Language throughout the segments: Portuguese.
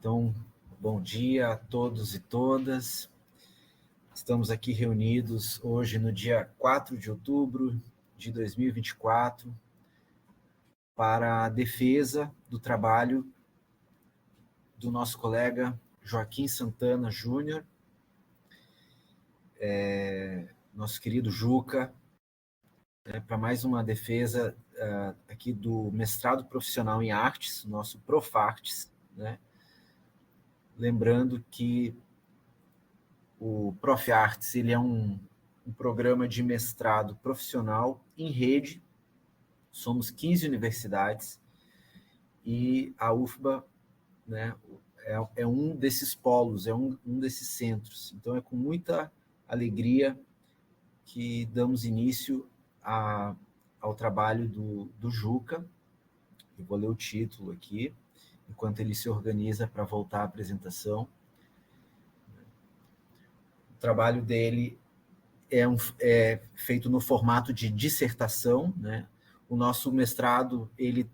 Então, bom dia a todos e todas. Estamos aqui reunidos hoje no dia 4 de outubro de 2024 para a defesa do trabalho do nosso colega Joaquim Santana Júnior, nosso querido Juca, para mais uma defesa aqui do mestrado profissional em artes, nosso Profartes, né? Lembrando que o Profartes ele é um programa de mestrado profissional em rede. Somos 15 universidades e a UFBA, né, é um desses polos, é um desses centros. Então, é com muita alegria que damos início ao trabalho do Juca. Eu vou ler o título aqui, enquanto ele se organiza para voltar à apresentação. O trabalho dele é feito no formato de dissertação, né? O nosso mestrado, ele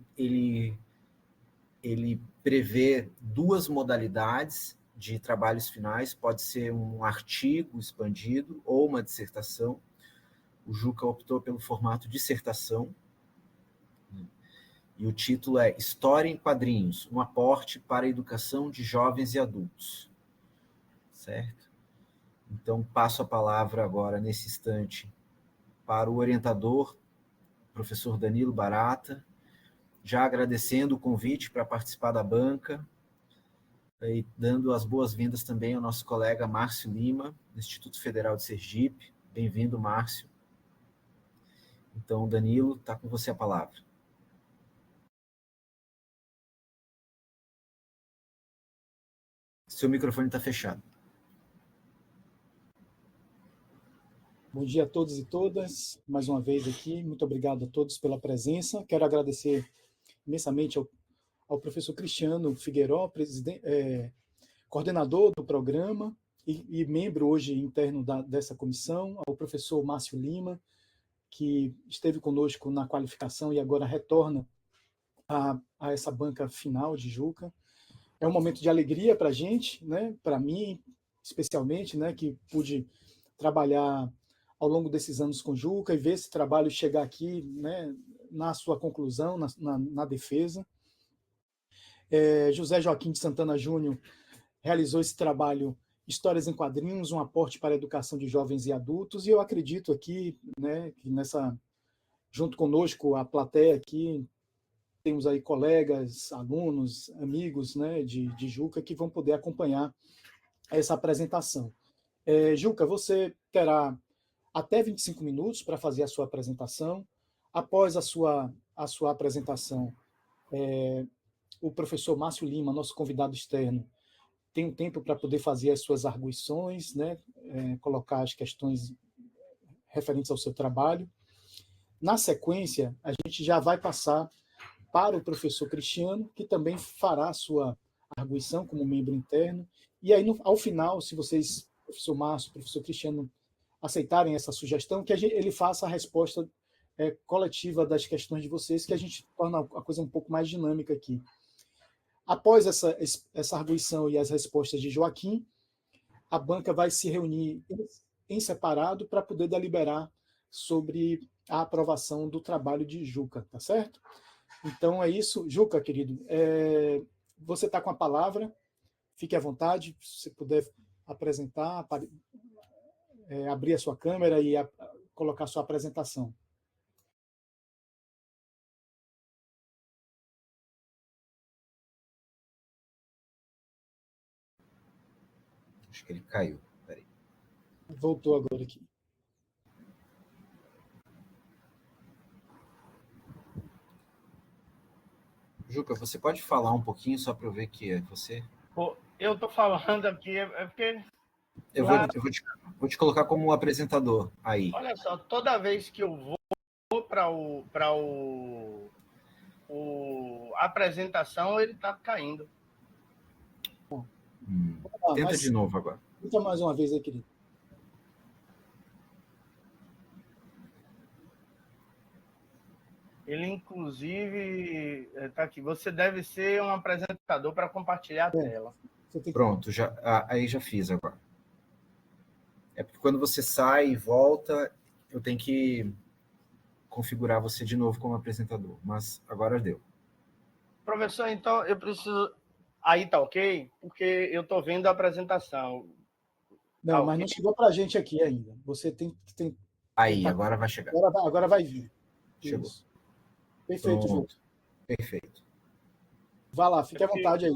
prevê duas modalidades de trabalhos finais, pode ser um artigo expandido ou uma dissertação. O Juca optou pelo formato dissertação, e o título é História em Quadrinhos, um aporte para a educação de jovens e adultos. Certo? Então, passo a palavra agora, nesse instante, para o orientador, professor Danilo Barata, já agradecendo o convite para participar da banca e dando as boas-vindas também ao nosso colega Márcio Lima, do Instituto Federal de Sergipe. Bem-vindo, Márcio. Então, Danilo, está com você a palavra. Seu microfone está fechado. Bom dia a todos e todas, mais uma vez aqui, muito obrigado a todos pela presença. Quero agradecer imensamente ao professor Cristiano Figueiró, coordenador do programa e membro hoje interno dessa comissão, ao professor Márcio Lima, que esteve conosco na qualificação e agora retorna a essa banca final de Juca. É um momento de alegria para a gente, né? Para mim, especialmente, né? Que pude trabalhar ao longo desses anos com Juca e ver esse trabalho chegar aqui, né? Na sua conclusão, na defesa. José Joaquim de Santana Júnior realizou esse trabalho Histórias em Quadrinhos, um aporte para a educação de jovens e adultos, e eu acredito aqui, né, que junto conosco, a plateia aqui, temos aí colegas, alunos, amigos, né, de Juca que vão poder acompanhar essa apresentação. Juca, você terá até 25 minutos para fazer a sua apresentação. Após a sua apresentação, o professor Márcio Lima, nosso convidado externo, tem um tempo para poder fazer as suas arguições, né, colocar as questões referentes ao seu trabalho. Na sequência, a gente já vai passar para o professor Cristiano, que também fará a sua arguição como membro interno. E aí, ao final, se vocês, professor Márcio, professor Cristiano, aceitarem essa sugestão, que ele faça a resposta coletiva das questões de vocês, que a gente torna a coisa um pouco mais dinâmica aqui. Após essa arguição e as respostas de Joaquim, a banca vai se reunir em separado para poder deliberar sobre a aprovação do trabalho de Juca, tá certo? Então é isso. Juca, querido, você está com a palavra, fique à vontade, se você puder apresentar, abrir a sua câmera e colocar a sua apresentação. Acho que ele caiu. Peraí. Voltou agora aqui. Juca, você pode falar um pouquinho só para eu ver que é você? Eu estou falando aqui, porque... Eu vou te colocar como apresentador aí. Olha só, toda vez que eu vou para a apresentação, ele está caindo. Tenta de novo agora. Tenta mais uma vez aí, querido. Ele, inclusive, está aqui. Você deve ser um apresentador para compartilhar a tela. Pronto, aí já fiz agora. É porque quando você sai e volta, eu tenho que configurar você de novo como apresentador. Mas agora deu. Professor, então eu preciso... Aí tá ok? Porque eu estou vendo a apresentação. Não, Tá mas okay? não chegou para a gente aqui ainda. Você tem que... Aí, agora vai chegar. Agora vai vir. Chegou. Isso. Perfeito, João. Perfeito. Vá lá, fique à vontade aí.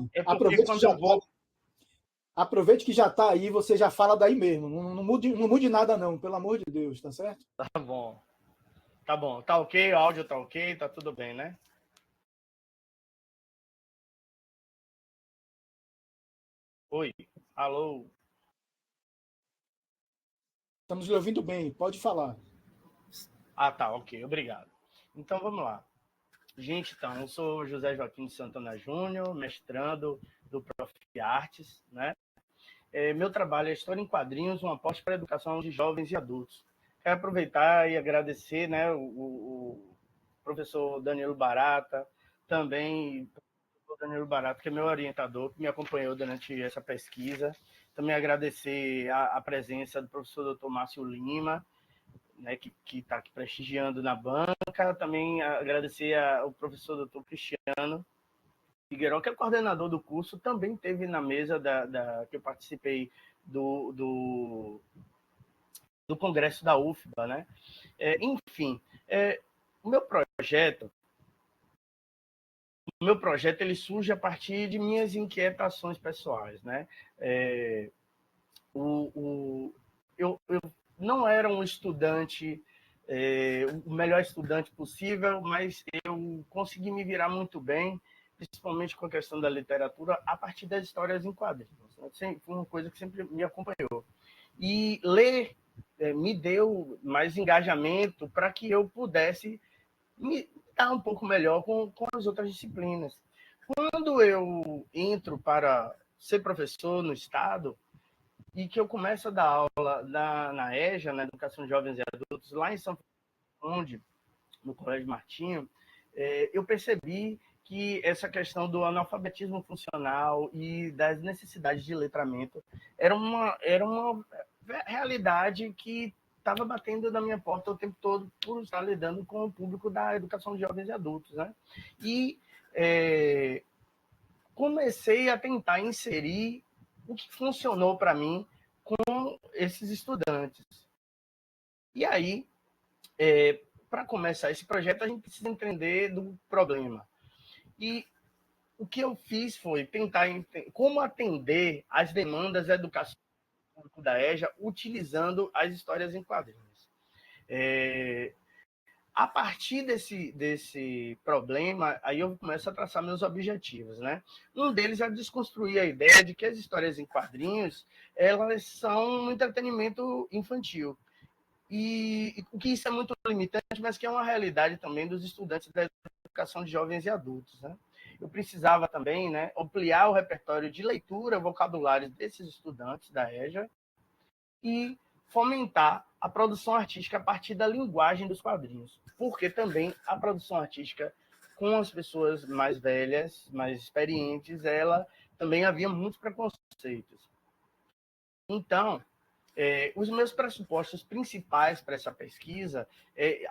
Aproveite que já está aí, você já fala daí mesmo. Não mude nada, não, pelo amor de Deus, tá certo? Tá bom. Tá bom. Tá ok, o áudio tá ok, tá tudo bem, né? Oi, alô. Estamos lhe ouvindo bem, pode falar. Ah, tá, ok, obrigado. Então vamos lá. Gente, então, eu sou José Joaquim de Santana Júnior, mestrando do Prof. Artes, né? Meu trabalho é História em Quadrinhos, um aporte para a educação de jovens e adultos. Quero aproveitar e agradecer, né, o professor Danilo Barata, também o Danilo Barata, que é meu orientador, que me acompanhou durante essa pesquisa. Também agradecer a presença do professor Dr. Márcio Lima, né, que está aqui prestigiando na banca. Também agradecer ao professor Dr. Cristiano Figueiró, que é o coordenador do curso, também teve na mesa que eu participei do congresso da UFBA, né? Enfim, o meu projeto ele surge a partir de minhas inquietações pessoais, né? Eu não era um estudante, o melhor estudante possível, mas eu consegui me virar muito bem, principalmente com a questão da literatura, a partir das histórias em quadrinhos. Foi uma coisa que sempre me acompanhou. E ler me deu mais engajamento para que eu pudesse me dar um pouco melhor com as outras disciplinas. Quando eu entro para ser professor no Estado, e que eu começo a dar aula na EJA, na Educação de Jovens e Adultos, lá em São Paulo, no Colégio Martinho, eu percebi que essa questão do analfabetismo funcional e das necessidades de letramento era uma realidade que estava batendo na minha porta o tempo todo por estar lidando com o público da educação de jovens e adultos, né? E comecei a tentar inserir o que funcionou para mim com esses estudantes. E aí, para começar esse projeto, a gente precisa entender do problema. E o que eu fiz foi tentar como atender às demandas da educação da EJA utilizando as histórias em quadrinhos. A partir desse problema, aí eu começo a traçar meus objetivos, né? Um deles é desconstruir a ideia de que as histórias em quadrinhos, elas são um entretenimento infantil. E o que isso é muito limitante, mas que é uma realidade também dos estudantes da educação de jovens e adultos, né? Eu precisava também, né, ampliar o repertório de leitura, vocabulário desses estudantes da EJA e fomentar a produção artística a partir da linguagem dos quadrinhos, porque também a produção artística com as pessoas mais velhas, mais experientes, ela também havia muitos preconceitos. Então, os meus pressupostos principais para essa pesquisa,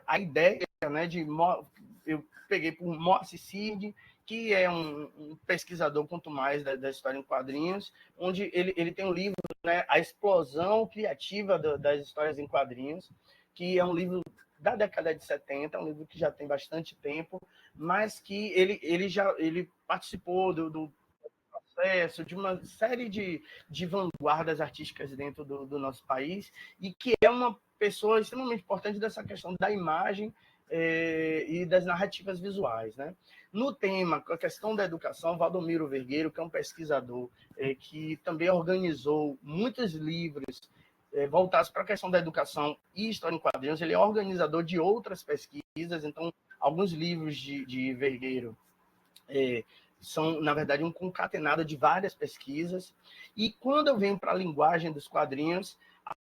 a ideia, né, eu peguei por Moacir Cid, que é um pesquisador, quanto mais, da história em quadrinhos, onde ele tem um livro, né, A Explosão Criativa das Histórias em Quadrinhos, que é um livro da década de 70, um livro que já tem bastante tempo, mas que ele participou do processo de uma série de vanguardas artísticas dentro do nosso país e que é uma pessoa extremamente importante dessa questão da imagem e das narrativas visuais, né? No tema, a questão da educação, Valdomiro Vergueiro, que é um pesquisador que também organizou muitos livros voltados para a questão da educação e história em quadrinhos, ele é organizador de outras pesquisas, então alguns livros de Vergueiro são, na verdade, um concatenado de várias pesquisas. E quando eu venho para a linguagem dos quadrinhos,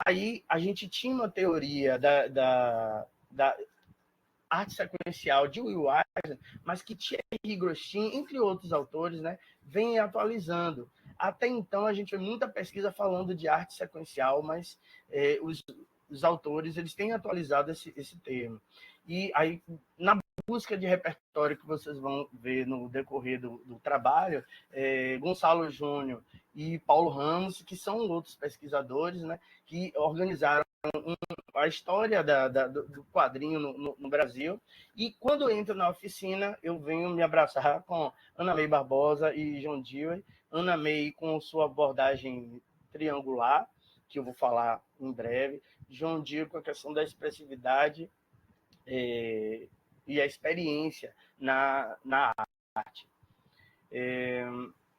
aí a gente tinha uma teoria Arte Sequencial de Will Eisner, mas que Thierry Grostin, entre outros autores, né, vem atualizando. Até então, a gente vê muita pesquisa falando de arte sequencial, mas os autores eles têm atualizado esse termo. E aí, na busca de repertório que vocês vão ver no decorrer do trabalho, Gonçalo Júnior e Paulo Ramos, que são outros pesquisadores, né, que organizaram a história do quadrinho no Brasil. E quando eu entro na oficina, eu venho me abraçar com Ana May Barbosa e John Dewey. Ana May com sua abordagem triangular, que eu vou falar em breve. John Dewey com a questão da expressividade e a experiência na arte.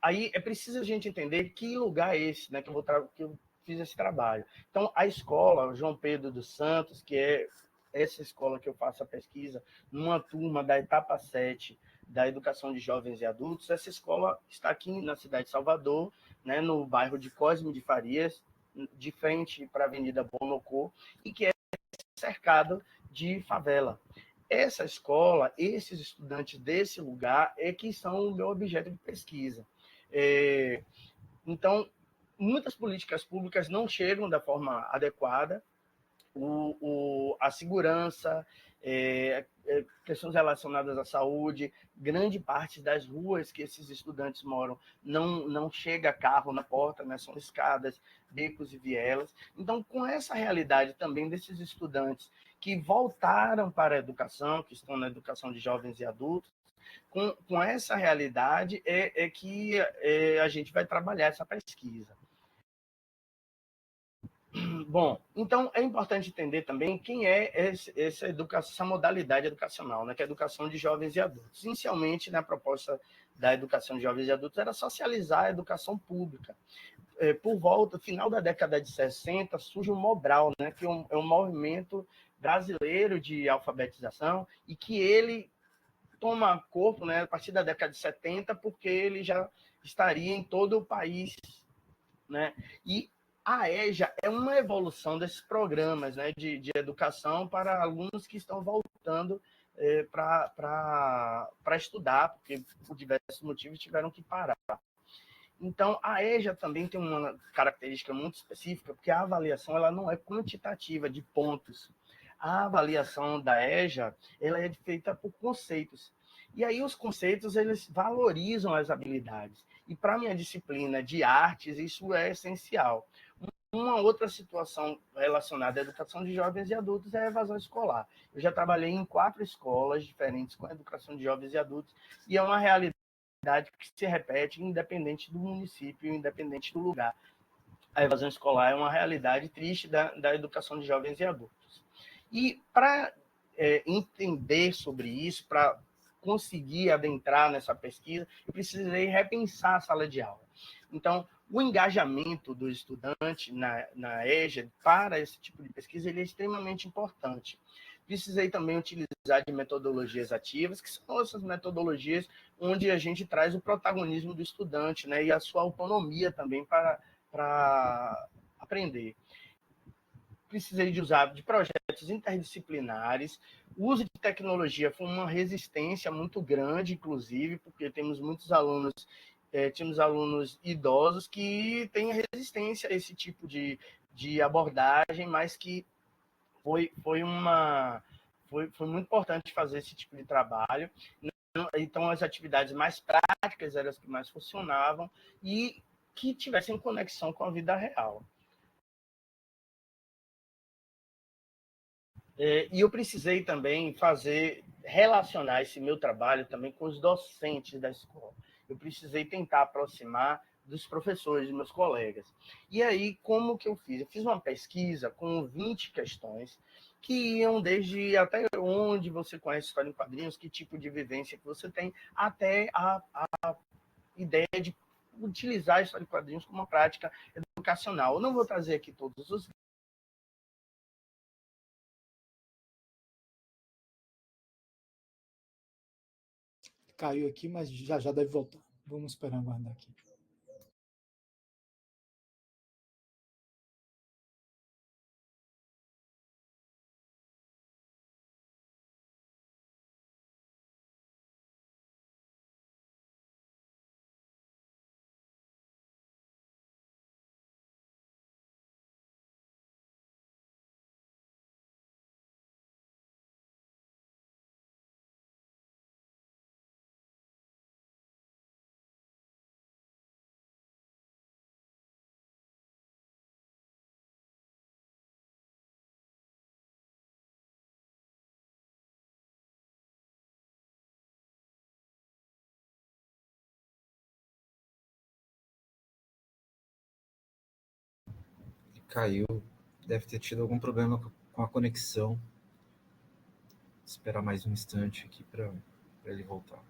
Aí é preciso a gente entender que lugar é esse, né, que eu fiz esse trabalho. Então, a escola João Pedro dos Santos, que é essa escola que eu faço a pesquisa, numa turma da etapa 7 da educação de jovens e adultos, essa escola está aqui na cidade de Salvador, né, no bairro de Cosme de Farias, de frente para a Avenida Bonocô, e que é cercado de favela. Essa escola, esses estudantes desse lugar é que são o meu objeto de pesquisa. Então, muitas políticas públicas não chegam da forma adequada. A segurança, questões relacionadas à saúde, grande parte das ruas que esses estudantes moram não chega carro na porta, né? São escadas, becos e vielas. Então, com essa realidade também desses estudantes que voltaram para a educação, que estão na educação de jovens e adultos, com essa realidade que a gente vai trabalhar essa pesquisa. Bom, então é importante entender também quem é essa modalidade educacional, né, que é a educação de jovens e adultos. Inicialmente, na proposta da educação de jovens e adultos era socializar a educação pública. Por volta, final da década de 60, surge o Mobral, né, que é um movimento brasileiro de alfabetização e que ele toma corpo, né, a partir da década de 70, porque ele já estaria em todo o país, né? E a EJA é uma evolução desses programas, né, de educação para alunos que estão voltando para estudar, porque por diversos motivos tiveram que parar. Então, a EJA também tem uma característica muito específica, porque a avaliação ela não é quantitativa de pontos. A avaliação da EJA ela é feita por conceitos. E aí os conceitos eles valorizam as habilidades. E para a minha disciplina de artes, isso é essencial. Uma outra situação relacionada à educação de jovens e adultos é a evasão escolar. Eu já trabalhei em 4 escolas diferentes com a educação de jovens e adultos, e é uma realidade que se repete independente do município, independente do lugar. A evasão escolar é uma realidade triste da educação de jovens e adultos. E para entender sobre isso, para conseguir adentrar nessa pesquisa, eu precisei repensar a sala de aula. Então, o engajamento do estudante na EJA para esse tipo de pesquisa ele é extremamente importante. Precisei também utilizar de metodologias ativas, que são essas metodologias onde a gente traz o protagonismo do estudante, né, e a sua autonomia também para aprender. Precisei de usar de projetos interdisciplinares. O uso de tecnologia foi uma resistência muito grande, inclusive, porque tínhamos alunos idosos que têm resistência a esse tipo de abordagem, mas que foi muito importante fazer esse tipo de trabalho. Então, as atividades mais práticas eram as que mais funcionavam e que tivessem conexão com a vida real. E eu precisei também relacionar esse meu trabalho também com os docentes da escola. Eu precisei tentar aproximar dos professores, dos meus colegas. E aí, como que eu fiz? Eu fiz uma pesquisa com 20 questões que iam desde até onde você conhece história em quadrinhos, que tipo de vivência que você tem, até a ideia de utilizar a história em quadrinhos como uma prática educacional. Eu não vou trazer aqui todos os Caiu aqui, mas já já deve voltar. Vamos esperar aguardar aqui. caiu. Deve ter tido algum problema com a conexão. Vou esperar mais um instante aqui para ele voltar.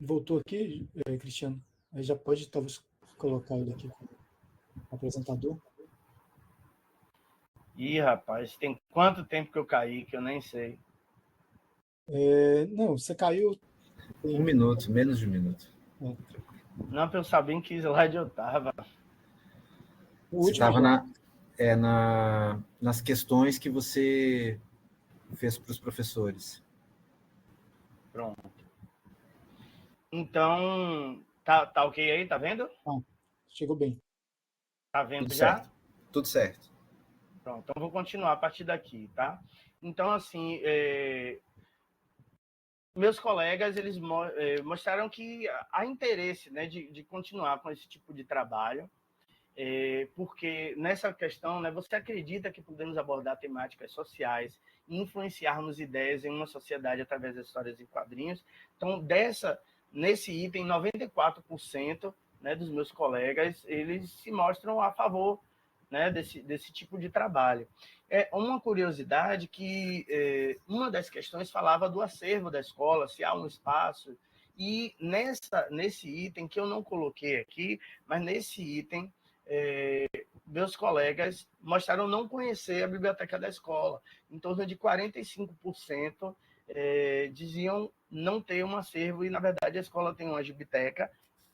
Voltou aqui, Cristiano? Aí já pode, talvez, colocar ele aqui como apresentador. Ih, rapaz, tem quanto tempo que eu caí que eu nem sei. Não, você caiu... Um minuto, menos de um minuto. Não, para eu saber em que slide eu estava. Você estava nas questões que você fez para os professores. Pronto. Então, tá ok aí? Tá vendo? Chegou bem. Tá vendo Tudo já? certo. Tudo certo. Pronto, então vou continuar a partir daqui, tá? Então, assim, meus colegas, eles mostraram que há interesse, né, de continuar com esse tipo de trabalho, porque nessa questão, né, você acredita que podemos abordar temáticas sociais e influenciarmos ideias em uma sociedade através das histórias em quadrinhos. Então, nesse item, 94%, né, dos meus colegas, eles se mostram a favor, né, desse tipo de trabalho. Uma curiosidade que uma das questões falava do acervo da escola, se há um espaço, e nesse item, que eu não coloquei aqui, mas nesse item, meus colegas mostraram não conhecer a biblioteca da escola. Em torno de 45% diziam não ter um acervo, e, na verdade, a escola tem uma biblioteca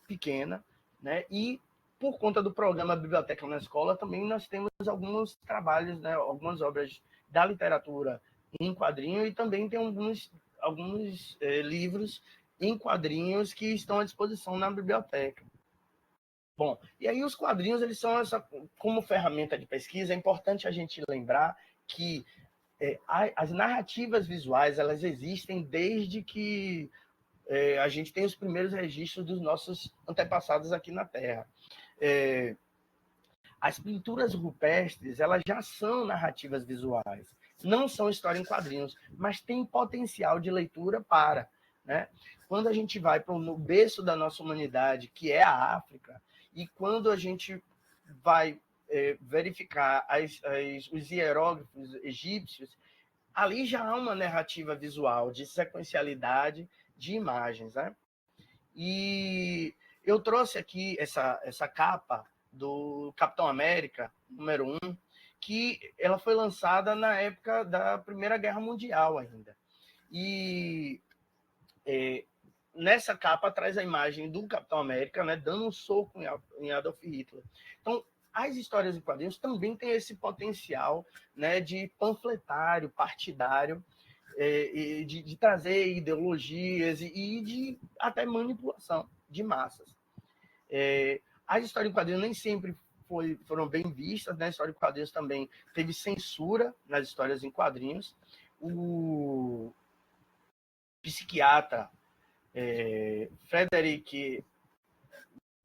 pequena, né? E, por conta do programa Biblioteca na Escola, também nós temos alguns trabalhos, né? Algumas obras da literatura em quadrinho, e também tem alguns livros em quadrinhos que estão à disposição na biblioteca. Bom, e aí os quadrinhos, eles são como ferramenta de pesquisa. É importante a gente lembrar que as narrativas visuais, elas existem desde que a gente tem os primeiros registros dos nossos antepassados aqui na Terra. As pinturas rupestres, elas já são narrativas visuais, não são história em quadrinhos, mas tem potencial de leitura para, né? Quando a gente vai para o berço da nossa humanidade, que é a África, e quando a gente vai verificar os hieróglifos egípcios, ali já há uma narrativa visual de sequencialidade de imagens, né? E eu trouxe aqui essa capa do Capitão América, número 1, que ela foi lançada na época da Primeira Guerra Mundial ainda. E nessa capa traz a imagem do Capitão América, né, dando um soco em Adolf Hitler. Então, as histórias em quadrinhos também têm esse potencial, né, de panfletário, partidário, de trazer ideologias e de até manipulação de massas. As histórias em quadrinhos nem sempre foram bem vistas, né? A história em quadrinhos também teve censura nas histórias em quadrinhos. O psiquiatra Frederick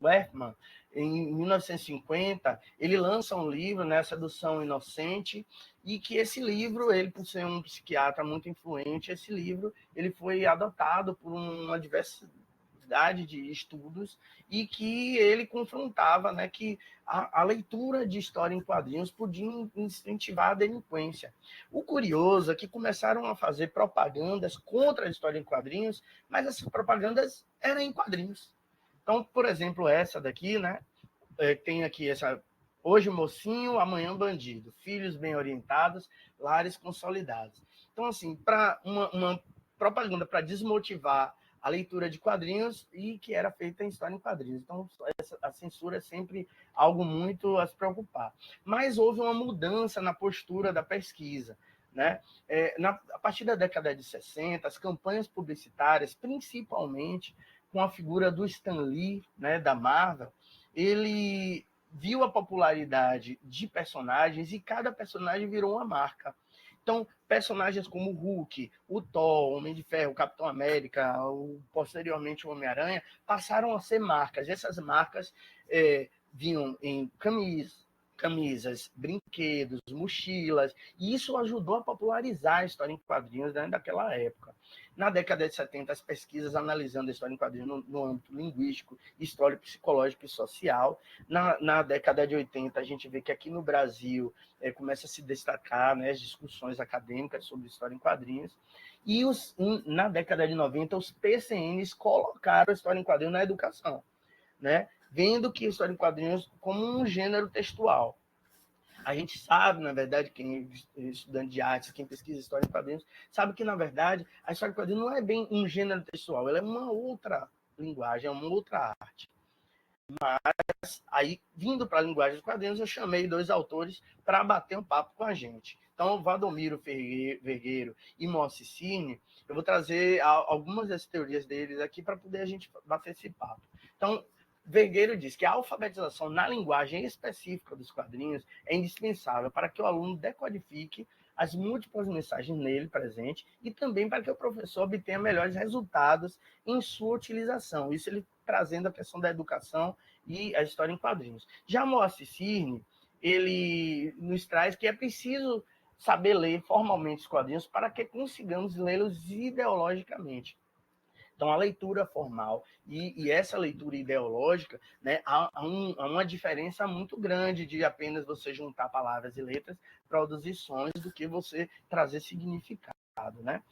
Werthmann, em 1950, ele lança um livro, né, Sedução Inocente, e que esse livro, ele, por ser um psiquiatra muito influente, esse livro ele foi adotado por uma diversidade de estudos, e que ele confrontava, né, que a leitura de história em quadrinhos podia incentivar a delinquência. O curioso é que começaram a fazer propagandas contra a história em quadrinhos, mas essas propagandas eram em quadrinhos. Então, por exemplo, essa daqui, né? Tem aqui essa: hoje mocinho, amanhã bandido, filhos bem orientados, lares consolidados. Então, assim, para uma propaganda para desmotivar a leitura de quadrinhos e que era feita em história em quadrinhos. Então, a censura é sempre algo muito a se preocupar. Mas houve uma mudança na postura da pesquisa, né? A partir da década de 60, as campanhas publicitárias, principalmente com a figura do Stan Lee, né, da Marvel, ele viu a popularidade de personagens e cada personagem virou uma marca. Então, personagens como o Hulk, o Thor, o Homem de Ferro, o Capitão América, posteriormente o Homem-Aranha, passaram a ser marcas. Essas marcas vinham em camisas, brinquedos, mochilas, e isso ajudou a popularizar a história em quadrinhos dentro daquela época. Na década de 70, as pesquisas analisando a história em quadrinhos no âmbito linguístico, histórico, psicológico e social. Na década de 80, a gente vê que aqui no Brasil começa a se destacar, né, as discussões acadêmicas sobre história em quadrinhos. E na década de 90, os PCNs colocaram a história em quadrinhos na educação, né? Vendo que a história em quadrinhos como um gênero textual. A gente sabe, na verdade, quem é estudante de artes, quem pesquisa história em quadrinhos, sabe que, na verdade, a história em quadrinhos não é bem um gênero textual, ela é uma outra linguagem, é uma outra arte. Mas, aí, vindo para a linguagem dos quadrinhos, eu chamei 2 autores para bater um papo com a gente. Então, Valdomiro Vergueiro e Moacir Cirne, eu vou trazer algumas das teorias deles aqui para poder a gente bater esse papo. Então, Vergueiro diz que a alfabetização na linguagem específica dos quadrinhos é indispensável para que o aluno decodifique as múltiplas mensagens nele presentes e também para que o professor obtenha melhores resultados em sua utilização. Isso ele trazendo a questão da educação e a história em quadrinhos. Já Moacir Cirne, ele nos traz que é preciso saber ler formalmente os quadrinhos para que consigamos lê-los ideologicamente. Então, a leitura formal e essa leitura ideológica, né, há uma diferença muito grande de apenas você juntar palavras e letras, produzir sons, do que você trazer significado, né?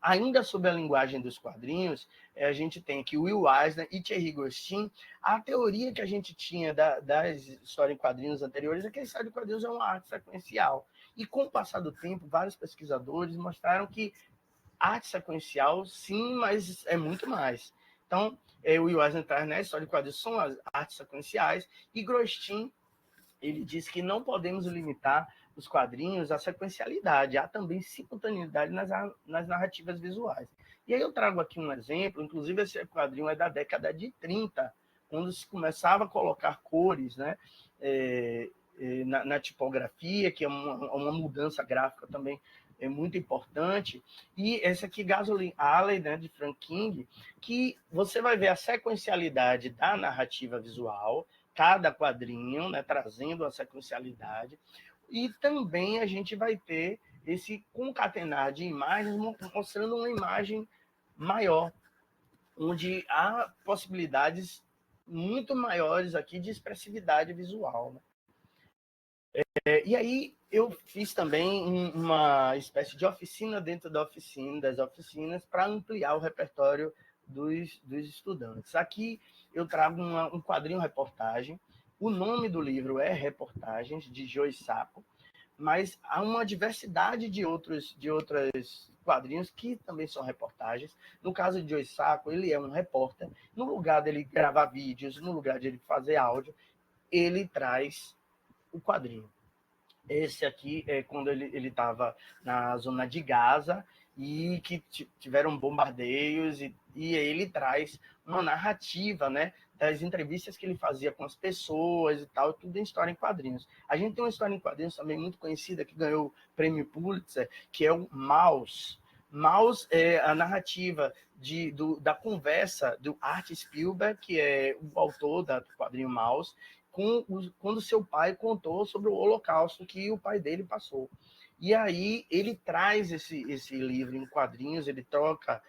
Ainda sobre a linguagem dos quadrinhos, a gente tem aqui Will Eisner e Thierry Gostin. A teoria que a gente tinha das histórias em quadrinhos anteriores é que a história em quadrinhos é uma arte sequencial. E com o passar do tempo, vários pesquisadores mostraram que arte sequencial, sim, mas é muito mais. Então, o Will Eisner traz, né, a história de quadrinhos são as artes sequenciais, e Grostin, ele diz que não podemos limitar os quadrinhos à sequencialidade, há também simultaneidade nas narrativas visuais. E aí eu trago aqui um exemplo, inclusive esse quadrinho é da década de 30, quando se começava a colocar cores, né, na tipografia, que é uma mudança gráfica também é muito importante. E esse aqui, Gasoline Alley, né, de Frank King, que você vai ver a sequencialidade da narrativa visual, cada quadrinho, né, trazendo a sequencialidade, e também a gente vai ter esse concatenar de imagens, mostrando uma imagem maior, onde há possibilidades muito maiores aqui de expressividade visual, né? E aí eu fiz também uma espécie de oficina dentro das oficinas, para ampliar o repertório dos estudantes. Aqui eu trago um quadrinho-reportagem. O nome do livro é Reportagens, de Joe Sacco, mas há uma diversidade de outros quadrinhos que também são reportagens. No caso de Joe Sacco, ele é um repórter. No lugar dele gravar vídeos, no lugar de ele fazer áudio, ele traz o quadrinho. Esse aqui é quando ele estava na zona de Gaza e que tiveram bombardeios, e ele traz uma narrativa, né, das entrevistas que ele fazia com as pessoas e tal, tudo em história em quadrinhos. A gente tem uma história em quadrinhos também muito conhecida, que ganhou o prêmio Pulitzer, que é o Maus. Maus é a narrativa da conversa do Art Spielberg, que é o autor do quadrinho Maus, quando seu pai contou sobre o Holocausto que o pai dele passou. E aí ele traz esse livro em quadrinhos, ele troca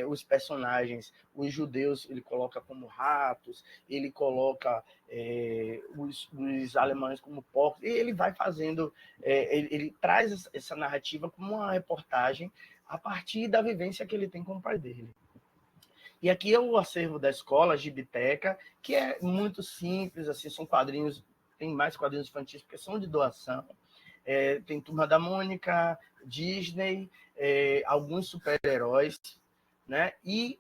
os personagens, os judeus ele coloca como ratos, ele coloca os alemães como porcos, e ele vai fazendo, ele traz essa narrativa como uma reportagem a partir da vivência que ele tem com o pai dele. E aqui é o acervo da escola, a Gibiteca, que é muito simples, assim, são quadrinhos, tem mais quadrinhos infantis, porque são de doação. Tem Turma da Mônica, Disney, alguns super-heróis, né? E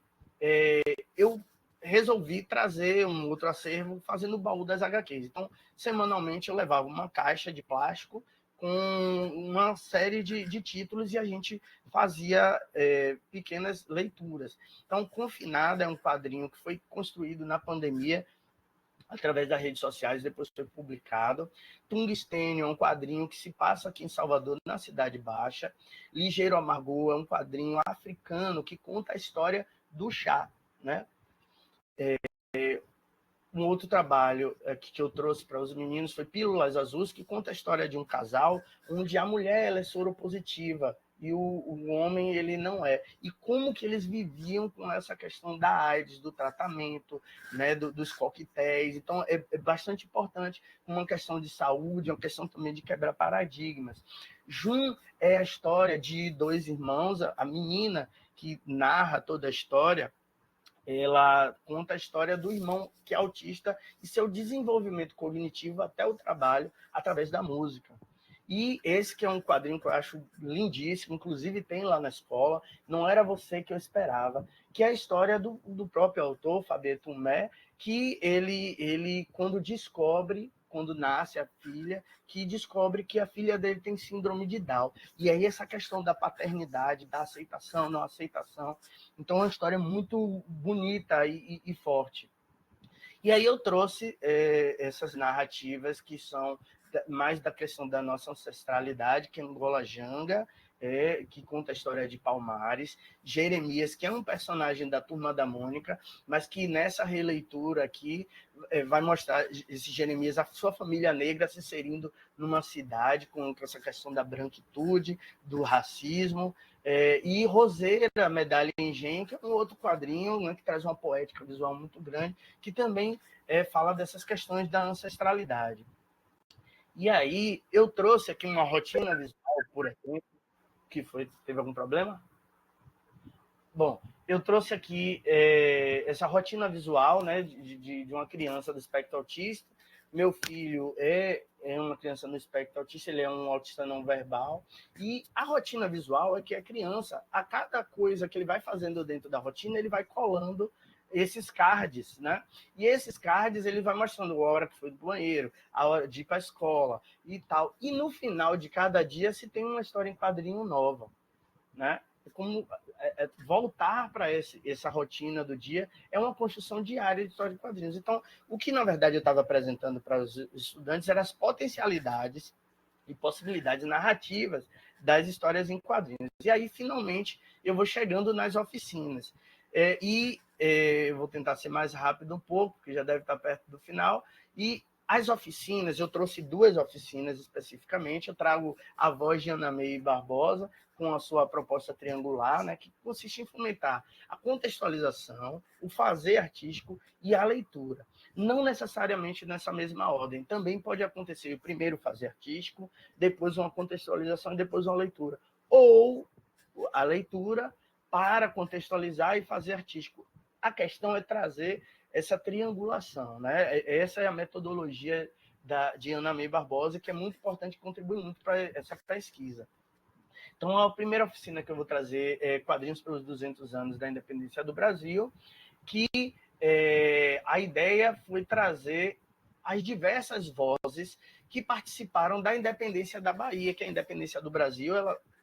eu resolvi trazer um outro acervo fazendo o baú das HQs. Então, semanalmente eu levava uma caixa de plástico com uma série de títulos e a gente fazia pequenas leituras. Então, Confinada é um quadrinho que foi construído na pandemia, através das redes sociais, depois foi publicado. Tungstênio é um quadrinho que se passa aqui em Salvador, na Cidade Baixa. Ligeiro Amargor é um quadrinho africano que conta a história do chá, né? Um outro trabalho que eu trouxe para os meninos foi Pílulas Azuis, que conta a história de um casal onde a mulher ela é soropositiva e o homem ele não é. E como que eles viviam com essa questão da AIDS, do tratamento, né, dos coquetéis. Então, é bastante importante uma questão de saúde, uma questão também de quebrar paradigmas. Jun é a história de dois irmãos, a menina que narra toda a história, ela conta a história do irmão que é autista e seu desenvolvimento cognitivo até o trabalho através da música. E esse que é um quadrinho que eu acho lindíssimo, inclusive tem lá na escola, Não Era Você Que Eu Esperava, que é a história do próprio autor, Fabien Mé, que ele quando descobre, quando nasce a filha, que descobre que a filha dele tem síndrome de Down. E aí essa questão da paternidade, da aceitação, não aceitação. Então é uma história muito bonita e forte. E aí eu trouxe essas narrativas que são mais da questão da nossa ancestralidade, que é Angola Janga, que conta a história de Palmares, Jeremias, que é um personagem da Turma da Mônica, mas que nessa releitura aqui vai mostrar esse Jeremias, a sua família negra se inserindo numa cidade com essa questão da branquitude, do racismo, e Roseira, Medalha em Gen, que é um outro quadrinho, né, que traz uma poética visual muito grande, que também fala dessas questões da ancestralidade. E aí, eu trouxe aqui uma rotina visual, por exemplo, que teve algum problema? Bom, eu trouxe aqui essa rotina visual, né, de uma criança do espectro autista. Meu filho é uma criança no espectro autista, ele é um autista não verbal. E a rotina visual é que a criança, a cada coisa que ele vai fazendo dentro da rotina, ele vai colando esses cards, né? E esses cards ele vai mostrando a hora que foi do banheiro, a hora de ir para a escola e tal. E no final de cada dia se tem uma história em quadrinho nova, né? Como voltar para essa rotina do dia é uma construção diária de história de quadrinhos. Então, o que na verdade eu estava apresentando para os estudantes eram as potencialidades e possibilidades narrativas das histórias em quadrinhos. E aí, finalmente, eu vou chegando nas oficinas. Eu vou tentar ser mais rápido um pouco, porque já deve estar perto do final. E as oficinas, eu trouxe 2 oficinas especificamente. Eu trago a voz de Ana May Barbosa, com a sua proposta triangular, né, que consiste em fomentar a contextualização, o fazer artístico e a leitura. Não necessariamente nessa mesma ordem. Também pode acontecer o primeiro fazer artístico, depois uma contextualização e depois uma leitura. Ou a leitura para contextualizar e fazer artístico. A questão é trazer essa triangulação, né? Essa é a metodologia de Ana May Barbosa, que é muito importante e contribui muito para essa pesquisa. Então, a primeira oficina que eu vou trazer é Quadrinhos pelos 200 anos da independência do Brasil, que a ideia foi trazer as diversas vozes que participaram da independência da Bahia, que é a independência do Brasil,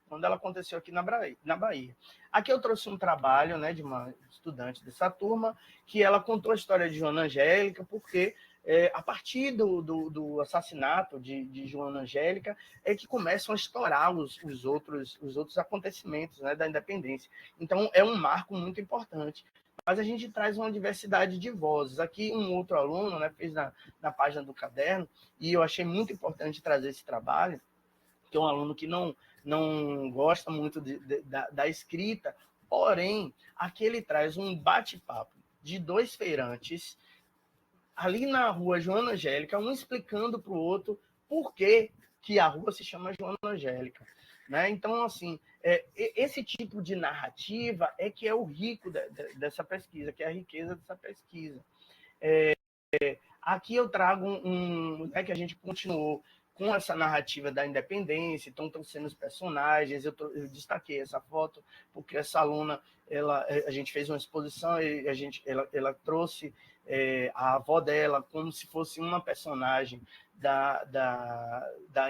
quando ela aconteceu aqui na Bahia. Aqui eu trouxe um trabalho, né, de uma estudante dessa turma, que ela contou a história de Joana Angélica, porque a partir do assassinato de Joana Angélica é que começam a estourar os outros acontecimentos, né, da independência. Então, é um marco muito importante. Mas a gente traz uma diversidade de vozes. Aqui, um outro aluno, né, fez na página do caderno, e eu achei muito importante trazer esse trabalho, que é um aluno que não gosta muito da escrita, porém, aqui ele traz um bate-papo de 2 feirantes ali na rua Joana Angélica, um explicando para o outro por que a rua se chama Joana Angélica. Né? Então, assim, esse tipo de narrativa é que é o rico dessa pesquisa, que é a riqueza dessa pesquisa. Aqui eu trago que a gente continuou com essa narrativa da independência, então estão sendo os personagens, eu destaquei essa foto, porque essa aluna, a gente fez uma exposição e ela trouxe a avó dela como se fosse uma personagem da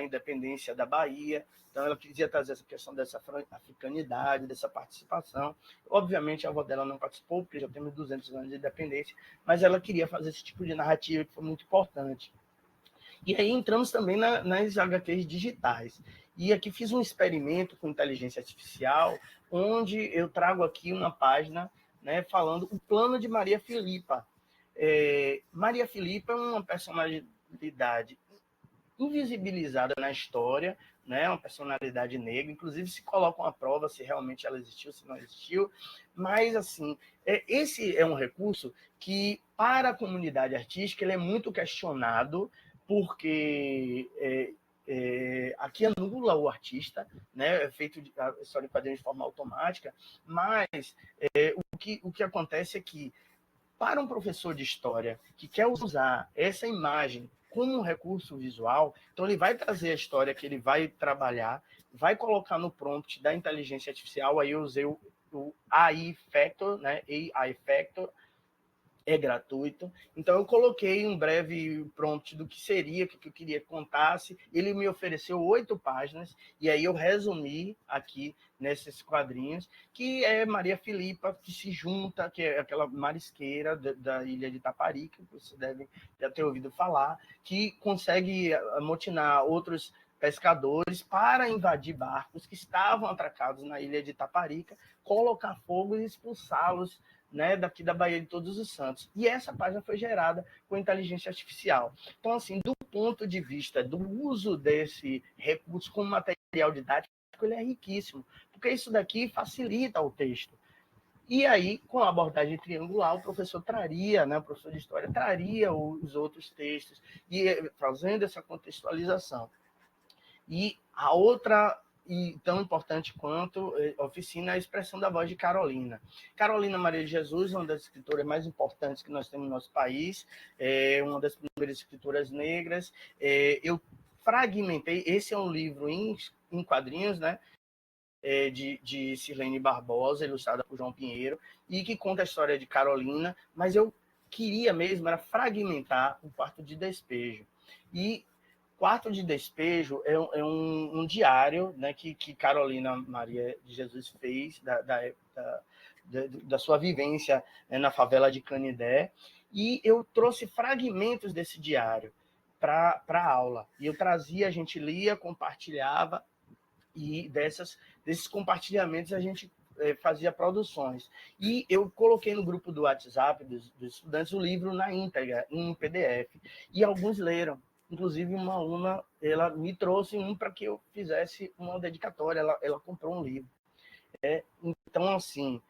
independência da Bahia. Então, ela queria trazer essa questão dessa africanidade, dessa participação. Obviamente, a avó dela não participou, porque já temos 200 anos de independência, mas ela queria fazer esse tipo de narrativa, que foi muito importante. E aí entramos também nas HQs digitais. E aqui fiz um experimento com inteligência artificial, onde eu trago aqui uma página, né, falando o plano de Maria Filipa. Maria Filipa é uma personalidade invisibilizada na história, né, uma personalidade negra, inclusive se colocam à prova se realmente ela existiu, se não existiu, mas assim, esse é um recurso que, para a comunidade artística, ele é muito questionado, porque aqui anula o artista, né, é feito a história em quadrinhos de forma automática, mas o que acontece é que, para um professor de história que quer usar essa imagem como um recurso visual, então ele vai trazer a história que ele vai trabalhar, vai colocar no prompt da inteligência artificial, aí eu usei o AI Factor, né, AI Factor, é gratuito. Então, eu coloquei um breve prompt do que seria, o que eu queria que contasse. Ele me ofereceu 8 páginas, e aí eu resumi aqui nesses quadrinhos, que é Maria Filipa, que se junta, que é aquela marisqueira da ilha de Taparica, que você deve já ter ouvido falar, que consegue amotinar outros pescadores para invadir barcos que estavam atracados na ilha de Taparica, colocar fogo e expulsá-los, né, daqui da Baía de Todos os Santos. E essa página foi gerada com inteligência artificial. Então, assim, do ponto de vista do uso desse recurso como material didático, ele é riquíssimo, porque isso daqui facilita o texto. E aí, com a abordagem triangular, o professor traria, né, o professor de história traria os outros textos, e fazendo essa contextualização. E a outra, e tão importante quanto oficina, é a expressão da voz de Carolina. Carolina Maria de Jesus é uma das escritoras mais importantes que nós temos no nosso país, é uma das primeiras escritoras negras. Eu fragmentei, esse é um livro em quadrinhos, né, de Sirlene Barbosa, ilustrada por João Pinheiro, e que conta a história de Carolina, mas eu queria mesmo era fragmentar o Quarto de Despejo. E Quarto de Despejo é um diário, né, que Carolina Maria de Jesus fez da sua vivência, né, na favela de Canidé, e eu trouxe fragmentos desse diário para a aula. E eu trazia, a gente lia, compartilhava, e desses compartilhamentos a gente fazia produções. E eu coloquei no grupo do WhatsApp dos estudantes o livro na íntegra, em PDF, e alguns leram. Inclusive, uma aluna, ela me trouxe um para que eu fizesse uma dedicatória, ela comprou um livro. Então, assim,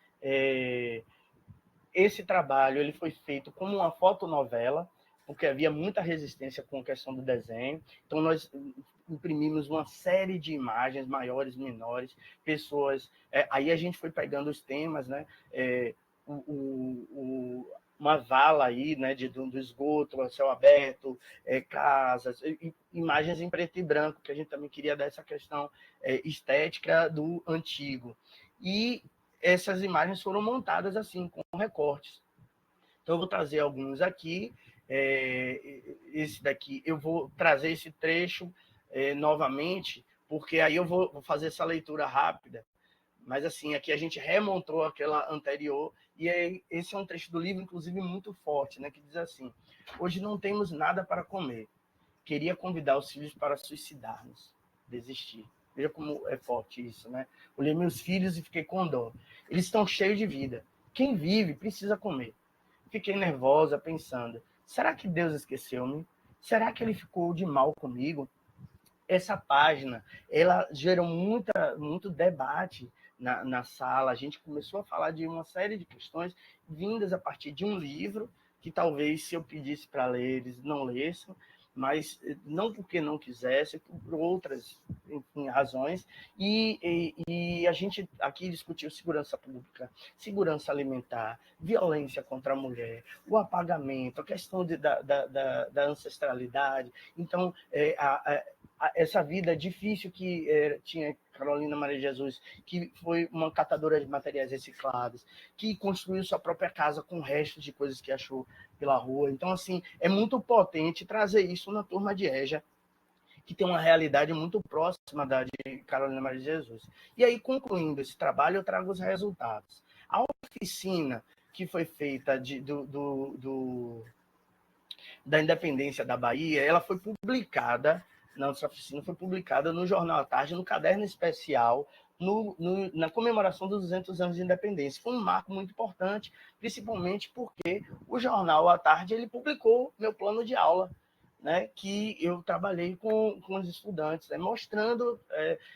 esse trabalho ele foi feito como uma fotonovela, porque havia muita resistência com a questão do desenho. Então, nós imprimimos uma série de imagens, maiores, menores, pessoas... aí a gente foi pegando os temas, né? Uma vala aí, né, do esgoto, a céu aberto, casas, imagens em preto e branco, que a gente também queria dar essa questão estética do antigo. E essas imagens foram montadas assim, com recortes. Então, eu vou trazer alguns aqui. Esse daqui, eu vou trazer esse trecho novamente, porque aí eu vou fazer essa leitura rápida. Mas, assim, aqui a gente remontou aquela anterior, e esse é um trecho do livro, inclusive, muito forte, né, que diz assim: hoje não temos nada para comer. Queria convidar os filhos para suicidar-nos, desistir. Veja como é forte isso, né? Olhei meus filhos e fiquei com dó. Eles estão cheios de vida. Quem vive precisa comer. Fiquei nervosa, pensando: será que Deus esqueceu-me? Será que ele ficou de mal comigo? Essa página, ela gerou muito debate na sala. A gente começou a falar de uma série de questões vindas a partir de um livro, que talvez, se eu pedisse para ler, eles não lessem, mas não porque não quisesse, por outras, enfim, razões. E a gente aqui discutiu segurança pública, segurança alimentar, violência contra a mulher, o apagamento, a questão da ancestralidade. Então, essa vida difícil que tinha Carolina Maria de Jesus, que foi uma catadora de materiais reciclados, que construiu sua própria casa com restos de coisas que achou pela rua. Então, assim, é muito potente trazer isso na turma de EJA, que tem uma realidade muito próxima da de Carolina Maria de Jesus. E aí, concluindo esse trabalho, eu trago os resultados. A oficina que foi feita da independência da Bahia, ela foi publicada, nossa oficina foi publicada no Jornal à Tarde, no caderno especial, na comemoração dos 200 anos de independência. Foi um marco muito importante, principalmente porque o Jornal à Tarde ele publicou meu plano de aula, né, que eu trabalhei com os estudantes, né, mostrando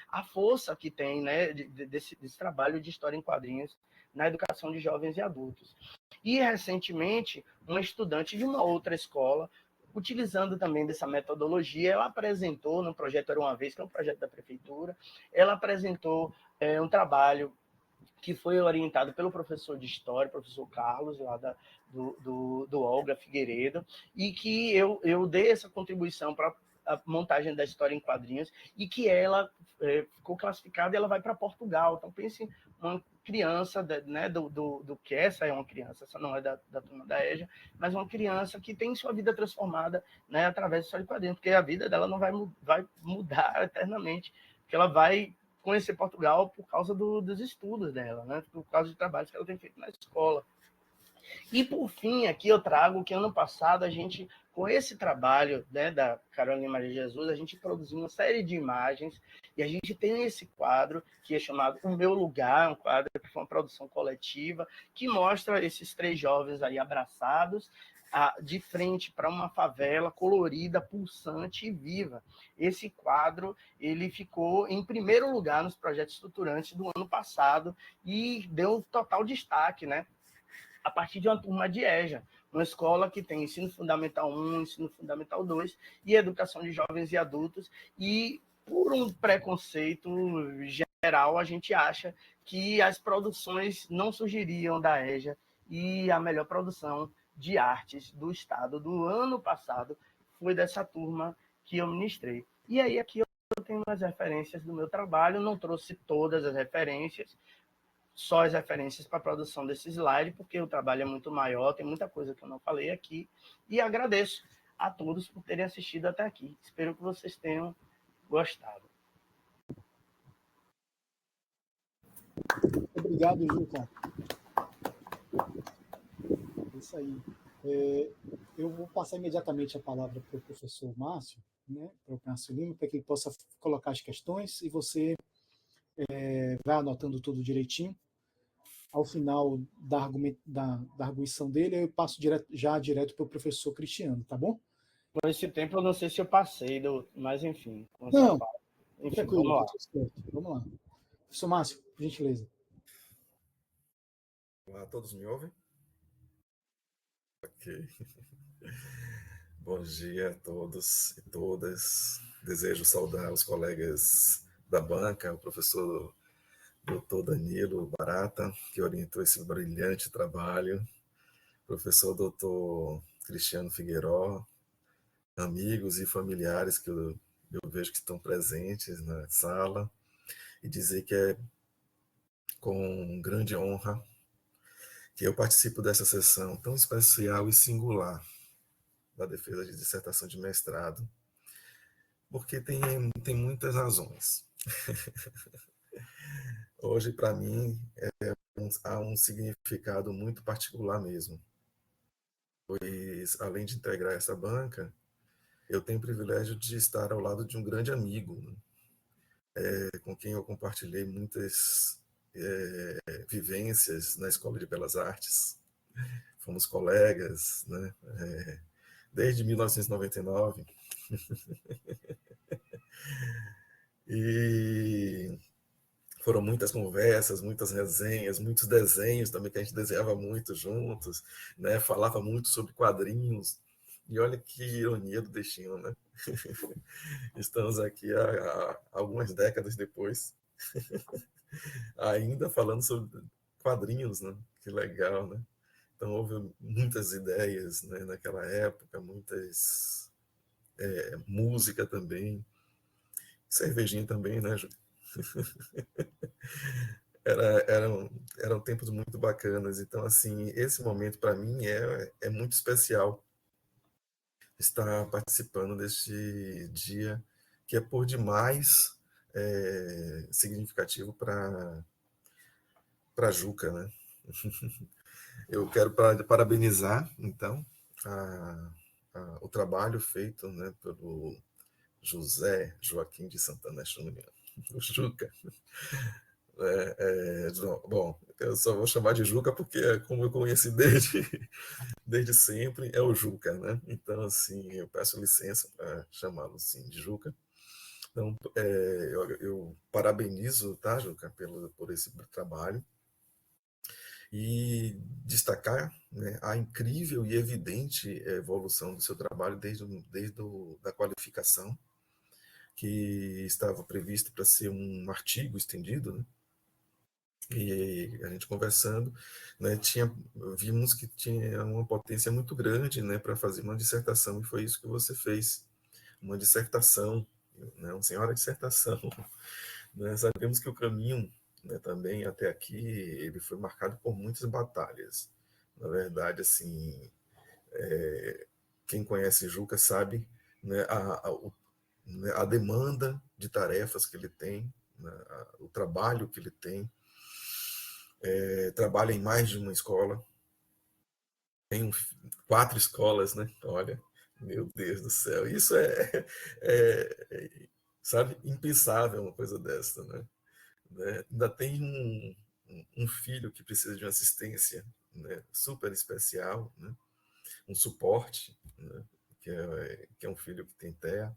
a força que tem, né, desse trabalho de história em quadrinhos na educação de jovens e adultos. E, recentemente, uma estudante de uma outra escola, utilizando também dessa metodologia, ela apresentou no projeto Era Uma Vez, que é um projeto da prefeitura, ela apresentou um trabalho que foi orientado pelo professor de História, professor Carlos, lá do Olga Figueiredo, e que eu dei essa contribuição para a montagem da história em quadrinhos, e que ela ficou classificada e ela vai para Portugal. Então, pense uma criança, né, do que essa é uma criança, essa não é da turma da EJA, mas uma criança que tem sua vida transformada, né, através da história em quadrinhos, porque a vida dela não vai mudar eternamente, porque ela vai conhecer Portugal por causa dos estudos dela, né? Por causa de trabalhos que ela tem feito na escola. E, por fim, aqui eu trago que ano passado a gente, com esse trabalho, né, da Carolina Maria de Jesus, a gente produziu uma série de imagens e a gente tem esse quadro que é chamado O Meu Lugar, um quadro que foi uma produção coletiva, que mostra esses 3 jovens aí abraçados de frente para uma favela colorida, pulsante e viva. Esse quadro ele ficou em primeiro lugar nos projetos estruturantes do ano passado e deu total destaque, né, a partir de uma turma de EJA, uma escola que tem ensino fundamental 1, ensino fundamental 2 e educação de jovens e adultos, e por um preconceito geral, a gente acha que as produções não surgiriam da EJA, e a melhor produção de artes do estado do ano passado foi dessa turma que eu ministrei. E aí aqui eu tenho as referências do meu trabalho, não trouxe todas as referências, só as referências para a produção desse slide, porque o trabalho é muito maior, tem muita coisa que eu não falei aqui, e agradeço a todos por terem assistido até aqui. Espero que vocês tenham gostado. Obrigado, Juca. É isso aí. Eu vou passar imediatamente a palavra para o professor Márcio, né, para o Márcio Lima, para que ele possa colocar as questões, e você vai anotando tudo direitinho. Ao final da arguição dele, eu passo direto para o professor Cristiano, tá bom? Com esse tempo, eu não sei se eu passei, mas enfim. Não, enfim, tranquilo, vamos lá. tudo certo. Vamos lá. Professor Márcio, por gentileza. Olá, todos me ouvem? Ok. Bom dia a todos e todas. Desejo saudar os colegas da banca, o professor Dr. Danilo Barata, que orientou esse brilhante trabalho, professor Dr. Cristiano Figueiró, amigos e familiares que eu vejo que estão presentes na sala, e dizer que é com grande honra que eu participo dessa sessão tão especial e singular da defesa de dissertação de mestrado, porque tem muitas razões. Hoje, para mim, há um significado muito particular mesmo, pois, além de integrar essa banca, eu tenho o privilégio de estar ao lado de um grande amigo, né, com quem eu compartilhei muitas vivências na Escola de Belas Artes. Fomos colegas, né, desde 1999. E foram muitas conversas, muitas resenhas, muitos desenhos também que a gente desenhava muito juntos, né? Falava muito sobre quadrinhos. E olha que ironia do destino, né? Estamos aqui há algumas décadas depois, ainda falando sobre quadrinhos, né? Que legal, né? Então houve muitas ideias, né, naquela época, muitas música também. cervejinha também, né, Ju? Eram tempos muito bacanas. Então, assim, esse momento para mim é muito especial estar participando deste dia que é por demais significativo para Juca, né? Eu quero parabenizar, então, o trabalho feito, né, pelo José Joaquim de Santana Júnior, o Juca. Bom, eu só vou chamar de Juca porque, como eu conheci desde sempre, é o Juca, né? Então, assim, eu peço licença para chamá-lo, assim, de Juca. Então, eu parabenizo, tá, Juca, por esse trabalho e destacar, né, a incrível e evidente evolução do seu trabalho da qualificação, que estava previsto para ser um artigo estendido, né? E a gente conversando, né, vimos que tinha uma potência muito grande, né, para fazer uma dissertação, e foi isso que você fez, uma dissertação, né, uma senhora dissertação. Né? Sabemos que o caminho, né, também até aqui, ele foi marcado por muitas batalhas. Na verdade, assim, quem conhece Juca sabe, né, a demanda de tarefas que ele tem, né, o trabalho que ele tem, trabalha em mais de uma escola, tem 4 escolas, né? Olha, meu Deus do céu, isso sabe, impensável uma coisa dessa, né? Ainda tem um filho que precisa de uma assistência, né, super especial, né, um suporte, né, que é um filho que tem TEA.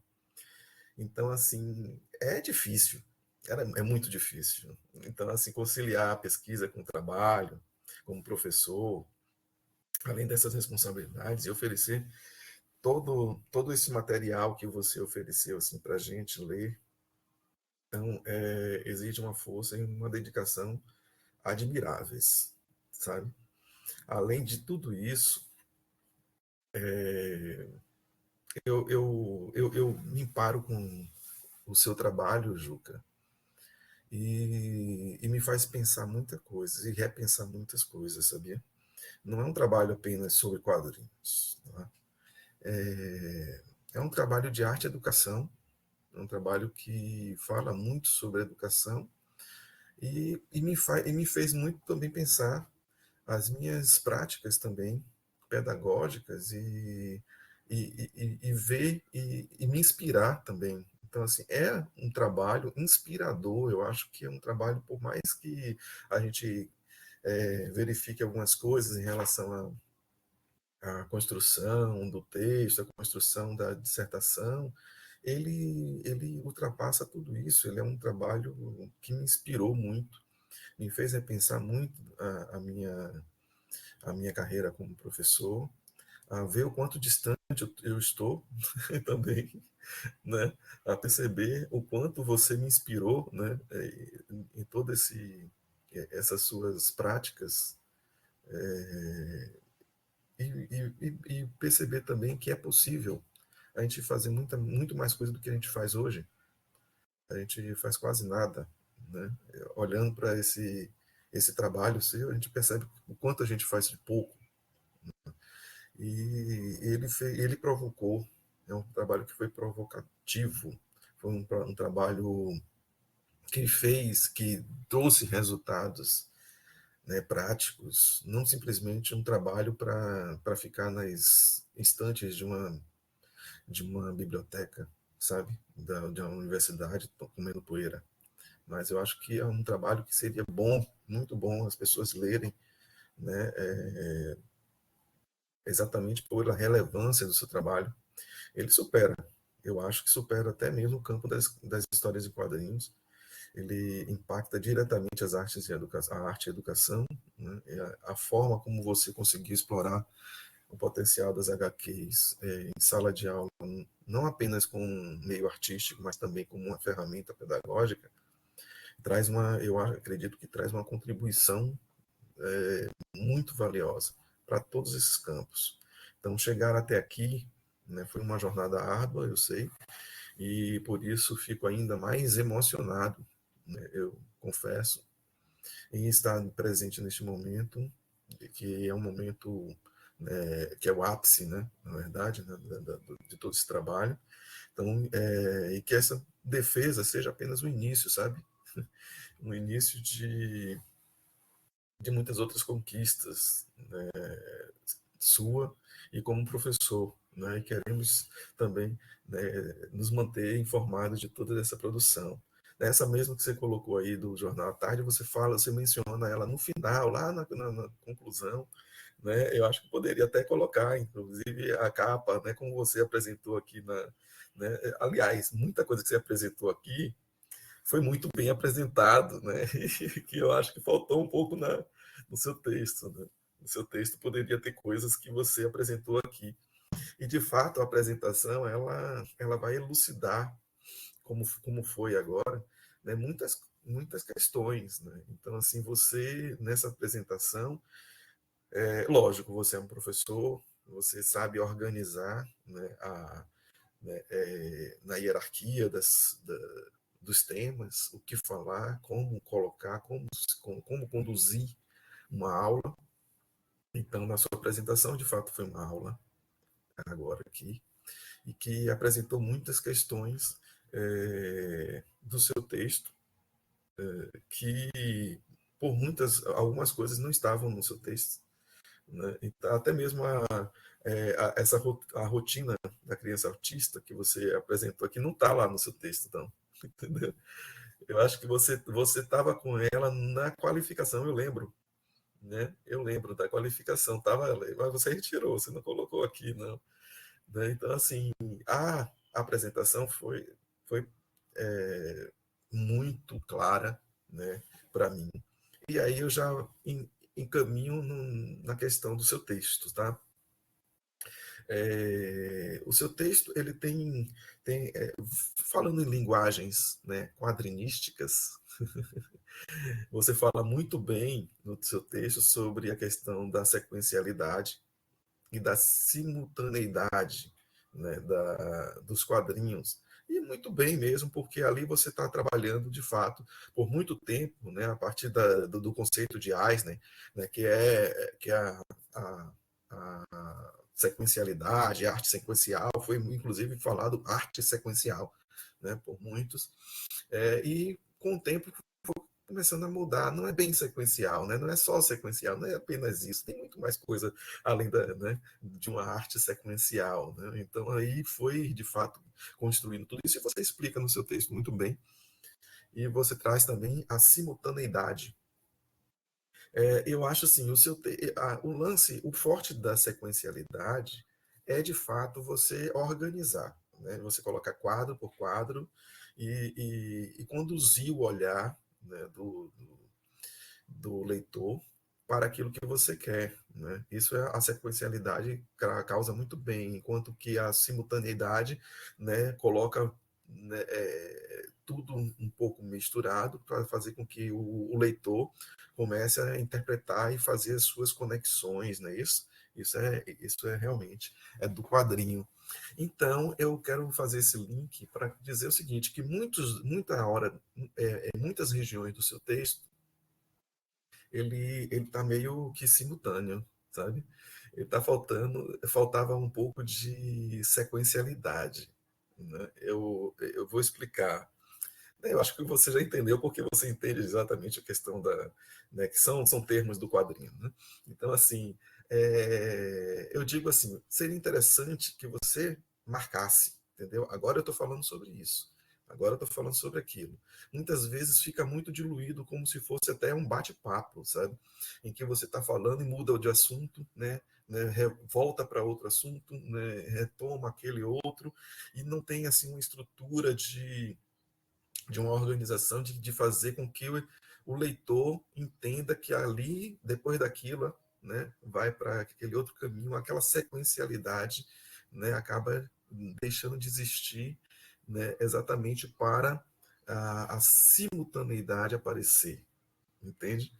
Então, assim, é difícil, é muito difícil. Então, assim, conciliar a pesquisa com o trabalho, como professor, além dessas responsabilidades, e oferecer todo esse material que você ofereceu assim, para a gente ler, então, exige uma força e uma dedicação admiráveis, sabe? Além de tudo isso, eu me paro com o seu trabalho, Juca, e me faz pensar muita coisa e repensar muitas coisas, sabia? Não é um trabalho apenas sobre quadrinhos, tá? É um trabalho de arte e educação, é um trabalho que fala muito sobre educação e me fez muito também pensar as minhas práticas também pedagógicas e ver e me inspirar também. Então, assim, é um trabalho inspirador. Eu acho que é um trabalho, por mais que a gente verifique algumas coisas em relação à construção do texto, à construção da dissertação, ele ultrapassa tudo isso. Ele é um trabalho que me inspirou muito, me fez repensar muito a minha carreira como professor, a ver o quanto distante eu estou também, né? A perceber o quanto você me inspirou, né? Em todo essas suas práticas, e perceber também que é possível a gente fazer muito mais coisa do que a gente faz hoje. A gente faz quase nada, né? Olhando para esse trabalho seu, a gente percebe o quanto a gente faz de pouco. E ele provocou, é um trabalho que foi provocativo, foi um trabalho que trouxe resultados, né, práticos, não simplesmente um trabalho para ficar nas estantes de uma biblioteca, sabe, de uma universidade comendo poeira. Mas eu acho que é um trabalho que seria bom, muito bom, as pessoas lerem, né, exatamente pela relevância do seu trabalho. Ele supera, eu acho que supera até mesmo o campo das histórias em quadrinhos. Ele impacta diretamente as artes e a arte e a educação, né? A forma como você conseguiu explorar o potencial das HQs em sala de aula, não apenas como um meio artístico, mas também como uma ferramenta pedagógica, eu acredito que traz uma contribuição muito valiosa para todos esses campos. Então, chegar até aqui, né, foi uma jornada árdua, eu sei, e por isso fico ainda mais emocionado, né, eu confesso, em estar presente neste momento, que é um momento, né, que é o ápice, né, na verdade, né, de todo esse trabalho. Então, e que essa defesa seja apenas o início, sabe? Um início de muitas outras conquistas, né, sua e como professor, né? E queremos também, né, nos manter informados de toda essa produção. Essa mesma que você colocou aí do Jornal à Tarde, você menciona ela no final, lá na conclusão, né? Eu acho que poderia até colocar, inclusive, a capa, né, como você apresentou aqui né? Aliás, muita coisa que você apresentou aqui foi muito bem apresentado, né? E que eu acho que faltou um pouco no seu texto, né? No seu texto poderia ter coisas que você apresentou aqui. E, de fato, a apresentação, ela vai elucidar, como foi agora, né? Muitas questões, né? Então, assim, você, nessa apresentação, lógico, você é um professor, você sabe organizar, né, na hierarquia dos temas, o que falar, como colocar, como conduzir uma aula. Então, na sua apresentação, de fato, foi uma aula agora aqui, e que apresentou muitas questões do seu texto, que por algumas coisas não estavam no seu texto, né? Então, até mesmo a rotina da criança autista que você apresentou aqui não está lá no seu texto, então, entendeu? Eu acho que você estava com ela na qualificação, eu lembro, né? Eu lembro da qualificação, mas você retirou, você não colocou aqui, não, né? Então, assim, a apresentação foi muito clara, né, para mim. E aí eu já encaminho na questão do seu texto, tá? O seu texto, ele falando em linguagens, né, quadrinísticas, você fala muito bem no seu texto sobre a questão da sequencialidade e da simultaneidade, né, dos quadrinhos. E muito bem mesmo, porque ali você está trabalhando, de fato, por muito tempo, né, a partir do conceito de Eisner, né, que é a sequencialidade, a arte sequencial, foi inclusive falado arte sequencial, né, por muitos. E com o tempo começando a mudar, não é bem sequencial, né? Não é só sequencial, não é apenas isso, tem muito mais coisa além né, de uma arte sequencial, né? Então aí foi, de fato, construindo tudo isso, e você explica no seu texto muito bem, e você traz também a simultaneidade. Eu acho assim, o lance, o forte da sequencialidade é, de fato, você organizar, né? Você colocar quadro por quadro e conduzir o olhar, né, do leitor para aquilo que você quer, né? Isso a sequencialidade causa muito bem, enquanto que a simultaneidade, né, coloca, né, tudo um pouco misturado para fazer com que o leitor comece a interpretar e fazer as suas conexões, né? Isso é realmente do quadrinho. Então, eu quero fazer esse link para dizer o seguinte, que muitas regiões do seu texto, ele está meio que simultâneo, sabe? Faltava um pouco de sequencialidade, né? Eu vou explicar. Eu acho que você já entendeu, porque você entende exatamente a questão né, que são termos do quadrinho, né? Então, assim, eu digo assim, seria interessante que você marcasse, entendeu? Agora eu estou falando sobre isso. Agora eu estou falando sobre aquilo. Muitas vezes fica muito diluído, como se fosse até um bate-papo, sabe? Em que você está falando e muda de assunto, né, volta para outro assunto, né, retoma aquele outro, e não tem assim uma estrutura de uma organização, de fazer com que o leitor entenda que ali, depois daquilo, né, vai para aquele outro caminho, aquela sequencialidade, né, acaba deixando de existir, né, exatamente para a simultaneidade aparecer, entende?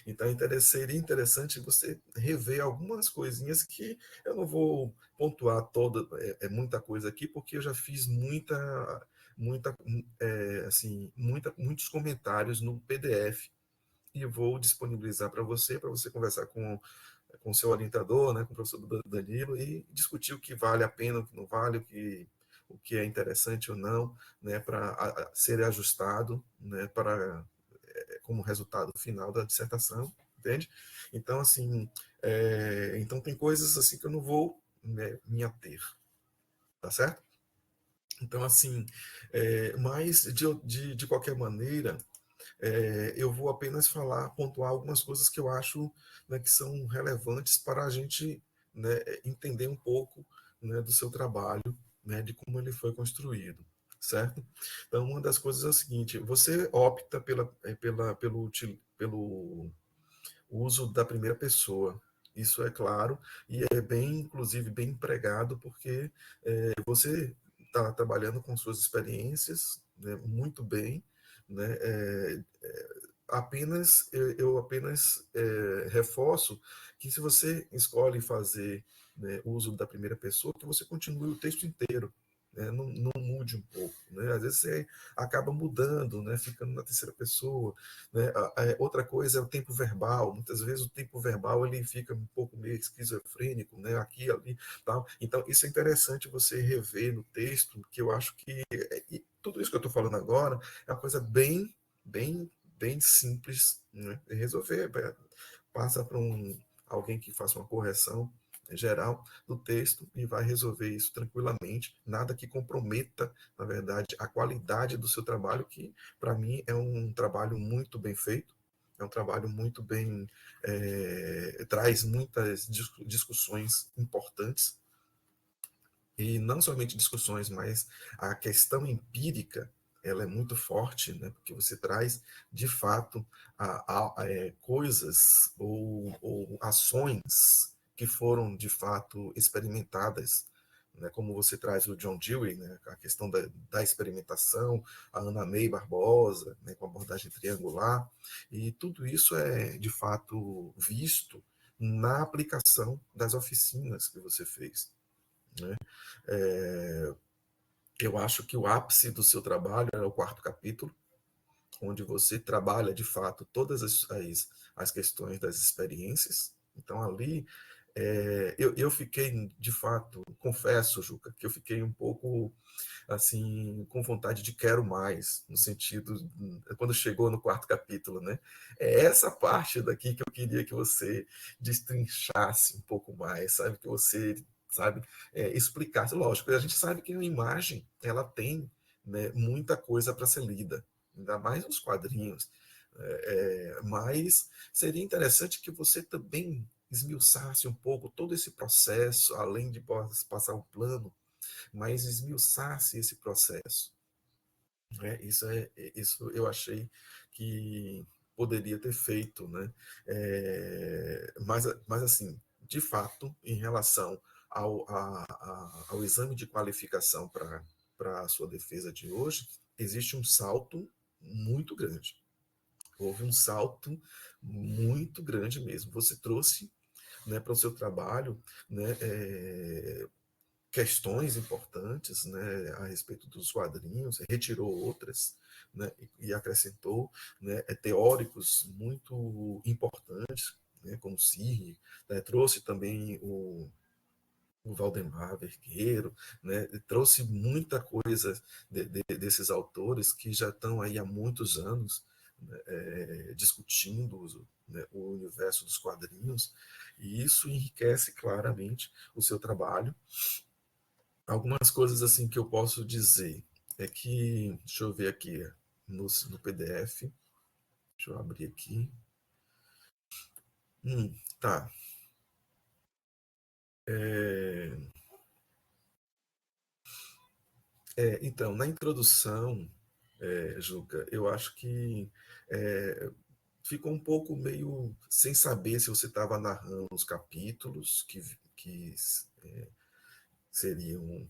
Então, seria interessante você rever algumas coisinhas que eu não vou pontuar toda, muita coisa aqui, porque eu já fiz muitos comentários no PDF e vou disponibilizar para você conversar com o seu orientador, né, com o professor Danilo, e discutir o que vale a pena, o que não vale, o que é interessante ou não, né, para ser ajustado, né, como resultado final da dissertação, entende? Então, assim, então tem coisas assim que eu não vou, né, me ater, tá certo? Então, assim, mas de qualquer maneira, eu vou apenas pontuar algumas coisas que eu acho, né, que são relevantes para a gente, né, entender um pouco, né, do seu trabalho, né, de como ele foi construído, certo? Então, uma das coisas é o seguinte: você opta pelo uso da primeira pessoa. Isso é claro, e é bem, inclusive, bem empregado, porque você está trabalhando com suas experiências, né, muito bem, né, eu apenas reforço que, se você escolhe fazer, né, uso da primeira pessoa, que você continue o texto inteiro, né, não mude um pouco, né? Às vezes você acaba mudando, né, ficando na terceira pessoa, né? Outra coisa é o tempo verbal. Muitas vezes o tempo verbal ele fica um pouco meio esquizofrênico, né, aqui, ali, tal. Então isso é interessante você rever no texto, que eu acho que tudo isso que eu estou falando agora é uma coisa bem simples, né, de resolver. Passa para alguém que faça uma correção geral do texto e vai resolver isso tranquilamente, nada que comprometa, na verdade, a qualidade do seu trabalho, que para mim é um trabalho muito bem feito, é um trabalho muito bem, traz muitas discussões importantes, e não somente discussões, mas a questão empírica, ela é muito forte, né? Porque você traz, de fato, coisas ou ações que foram, de fato, experimentadas, né? Como você traz o John Dewey, né? A questão da experimentação, a Ana May Barbosa, né? Com a abordagem triangular, e tudo isso é, de fato, visto na aplicação das oficinas que você fez, né? É, eu acho que o ápice do seu trabalho é o quarto capítulo, onde você trabalha, de fato, todas as questões das experiências. Então, ali, eu fiquei, de fato, confesso, Juca, que eu fiquei um pouco, assim, com vontade de quero mais, no sentido, quando chegou no quarto capítulo, né? É essa parte daqui que eu queria que você destrinchasse um pouco mais, sabe? Que você, sabe, explicasse. Lógico, a gente sabe que a imagem, ela tem, né, muita coisa para ser lida, ainda mais nos quadrinhos. Mas seria interessante que você também esmiuçasse um pouco todo esse processo, além de passar um plano, mas esmiuçasse esse processo, né? Isso eu achei que poderia ter feito, né? Mas assim, de fato, em relação ao exame de qualificação para a sua defesa de hoje, existe um salto muito grande. Houve um salto muito grande mesmo. Você trouxe, né, para o seu trabalho, né, questões importantes, né, a respeito dos quadrinhos, retirou outras, né, e acrescentou, né, teóricos muito importantes, né, como Cirri, né, trouxe também o Valdemar Vergueiro, né, trouxe muita coisa desses autores que já estão aí há muitos anos, né, discutindo, né, o universo dos quadrinhos, e isso enriquece claramente o seu trabalho. Algumas coisas assim que eu posso dizer é que, deixa eu ver aqui no PDF, deixa eu abrir aqui. Tá. É, então, na introdução, Juca, eu acho que ficou um pouco meio sem saber se você estava narrando os capítulos que seriam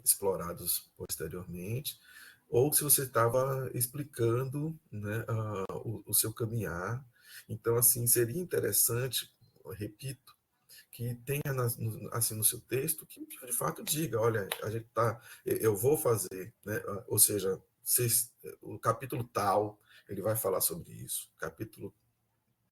explorados posteriormente, ou se você estava explicando, né, o seu caminhar. Então, assim, seria interessante, eu repito, que tenha assim no seu texto que de fato diga, olha, a gente tá, eu vou fazer, né? Ou seja, o capítulo tal ele vai falar sobre isso, capítulo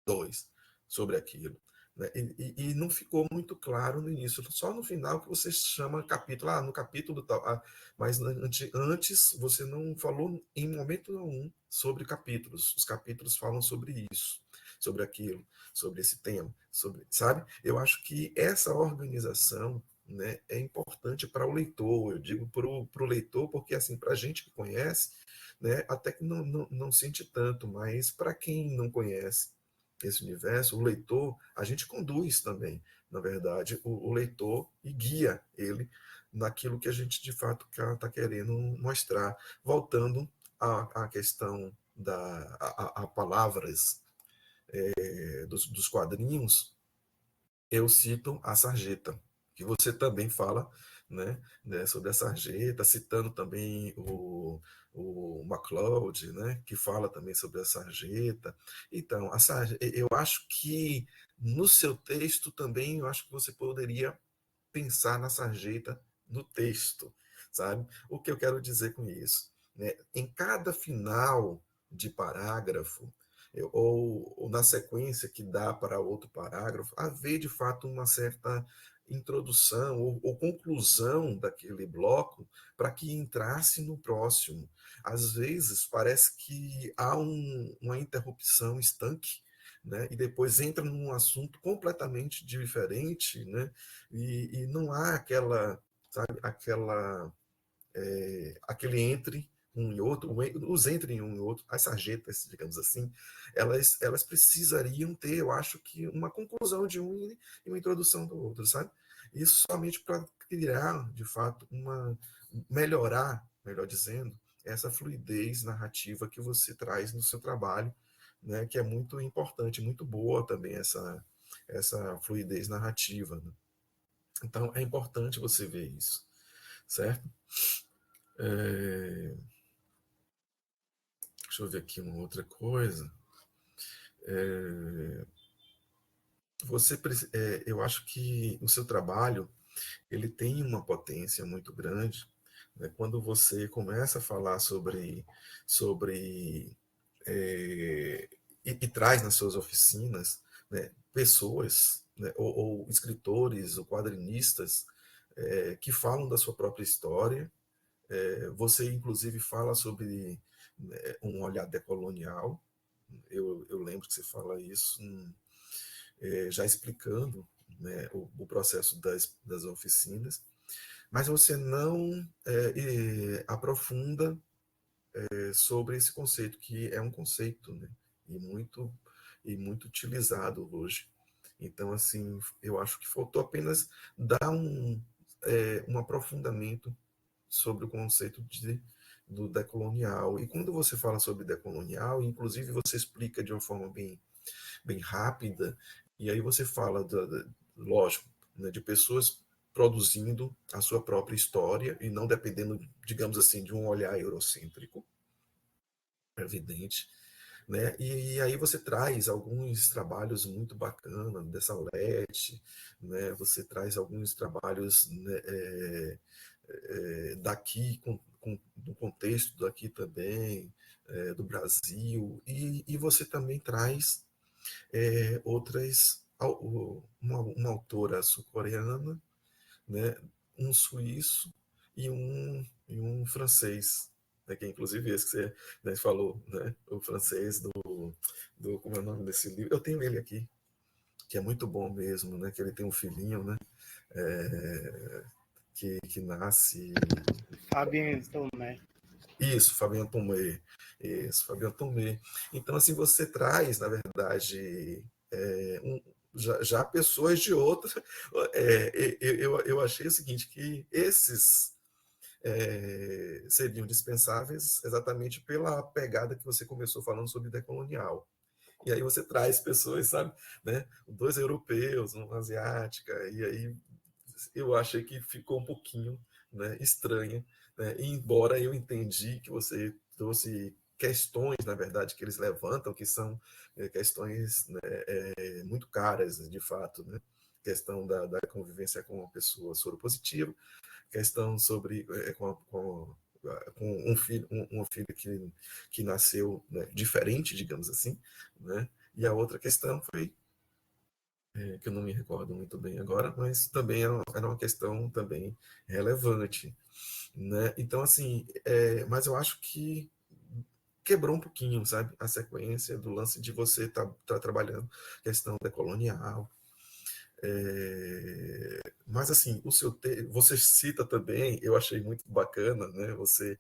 2 sobre aquilo. Né? E não ficou muito claro no início, só no final que você chama capítulo, no capítulo tal, mas antes você não falou em momento nenhum sobre capítulos. Os capítulos falam sobre isso, sobre aquilo, sobre esse tema, sobre, sabe? Eu acho que essa organização, né, é importante para o leitor. Eu digo para o leitor porque assim, para a gente que conhece, né, até que não sente tanto, mas para quem não conhece esse universo, o leitor, a gente conduz também, na verdade, o leitor e guia ele naquilo que a gente de fato está querendo mostrar. Voltando à questão a palavras dos quadrinhos, eu cito a Sarjeta, que você também fala, né, sobre a Sarjeta, citando também o MacLeod, né, que fala também sobre a Sarjeta. Então, eu acho que no seu texto também, eu acho que você poderia pensar na Sarjeta no texto, sabe? O que eu quero dizer com isso? Né? Em cada final de parágrafo, ou na sequência que dá para outro parágrafo, haver de fato uma certa introdução ou conclusão daquele bloco para que entrasse no próximo. Às vezes parece que há uma interrupção estanque, né? E depois entra num assunto completamente diferente, né? E não há aquela, sabe, aquele entre um e outro, os entre um e outro, as sarjetas, digamos assim, elas precisariam ter, eu acho que, uma conclusão de um e uma introdução do outro, sabe? Isso somente para criar, de fato, melhorar, melhor dizendo, essa fluidez narrativa que você traz no seu trabalho, né? Que é muito importante, muito boa também essa fluidez narrativa, né? Então, é importante você ver isso, certo? Deixa eu ver aqui uma outra coisa. Eu acho que o seu trabalho ele tem uma potência muito grande, né? Quando você começa a falar sobre e traz nas suas oficinas, né, pessoas, né, ou escritores ou quadrinistas que falam da sua própria história. Você, inclusive, fala sobre, né, um olhar decolonial. Eu lembro que você fala isso, já explicando, né, o processo das oficinas, mas você não aprofunda sobre esse conceito, que é um conceito, né, e muito utilizado hoje. Então, assim, eu acho que faltou apenas dar um aprofundamento sobre o conceito do decolonial. E quando você fala sobre decolonial, inclusive você explica de uma forma bem rápida, e aí você fala, lógico, né, de pessoas produzindo a sua própria história e não dependendo, digamos assim, de um olhar eurocêntrico, evidente, né? E aí você traz alguns trabalhos muito bacanas dessa Salete, né? Você traz alguns trabalhos, né, daqui, no contexto daqui também, do Brasil, e você também traz uma autora sul-coreana, né, um suíço e um francês, né, que é inclusive esse que você, né, falou, né, o francês como é o nome desse livro? Eu tenho ele aqui, que é muito bom mesmo, né, que ele tem um filhinho, né, que nasce... Fabien Tomé. Isso, Fabien Tomé. Isso, Fabien Tomé. Então, assim, você traz, na verdade, já pessoas de outra. Eu achei o seguinte, que esses seriam dispensáveis exatamente pela pegada que você começou falando sobre decolonial. E aí você traz pessoas, sabe, né? 2 europeus, uma asiática, e aí eu achei que ficou um pouquinho, né, estranha né? Embora eu entendi que você trouxe questões, na verdade, que eles levantam, que são questões, né, muito caras, de fato, né? Questão da convivência com uma pessoa soropositiva, questão sobre com um filho que nasceu, né, diferente, digamos assim, né? E a outra questão foi que eu não me recordo muito bem agora, mas também era uma questão também relevante, né? Então, assim, mas eu acho que quebrou um pouquinho, sabe, a sequência do lance de você tá trabalhando questão decolonial. Mas, assim, você cita também, eu achei muito bacana, né? Você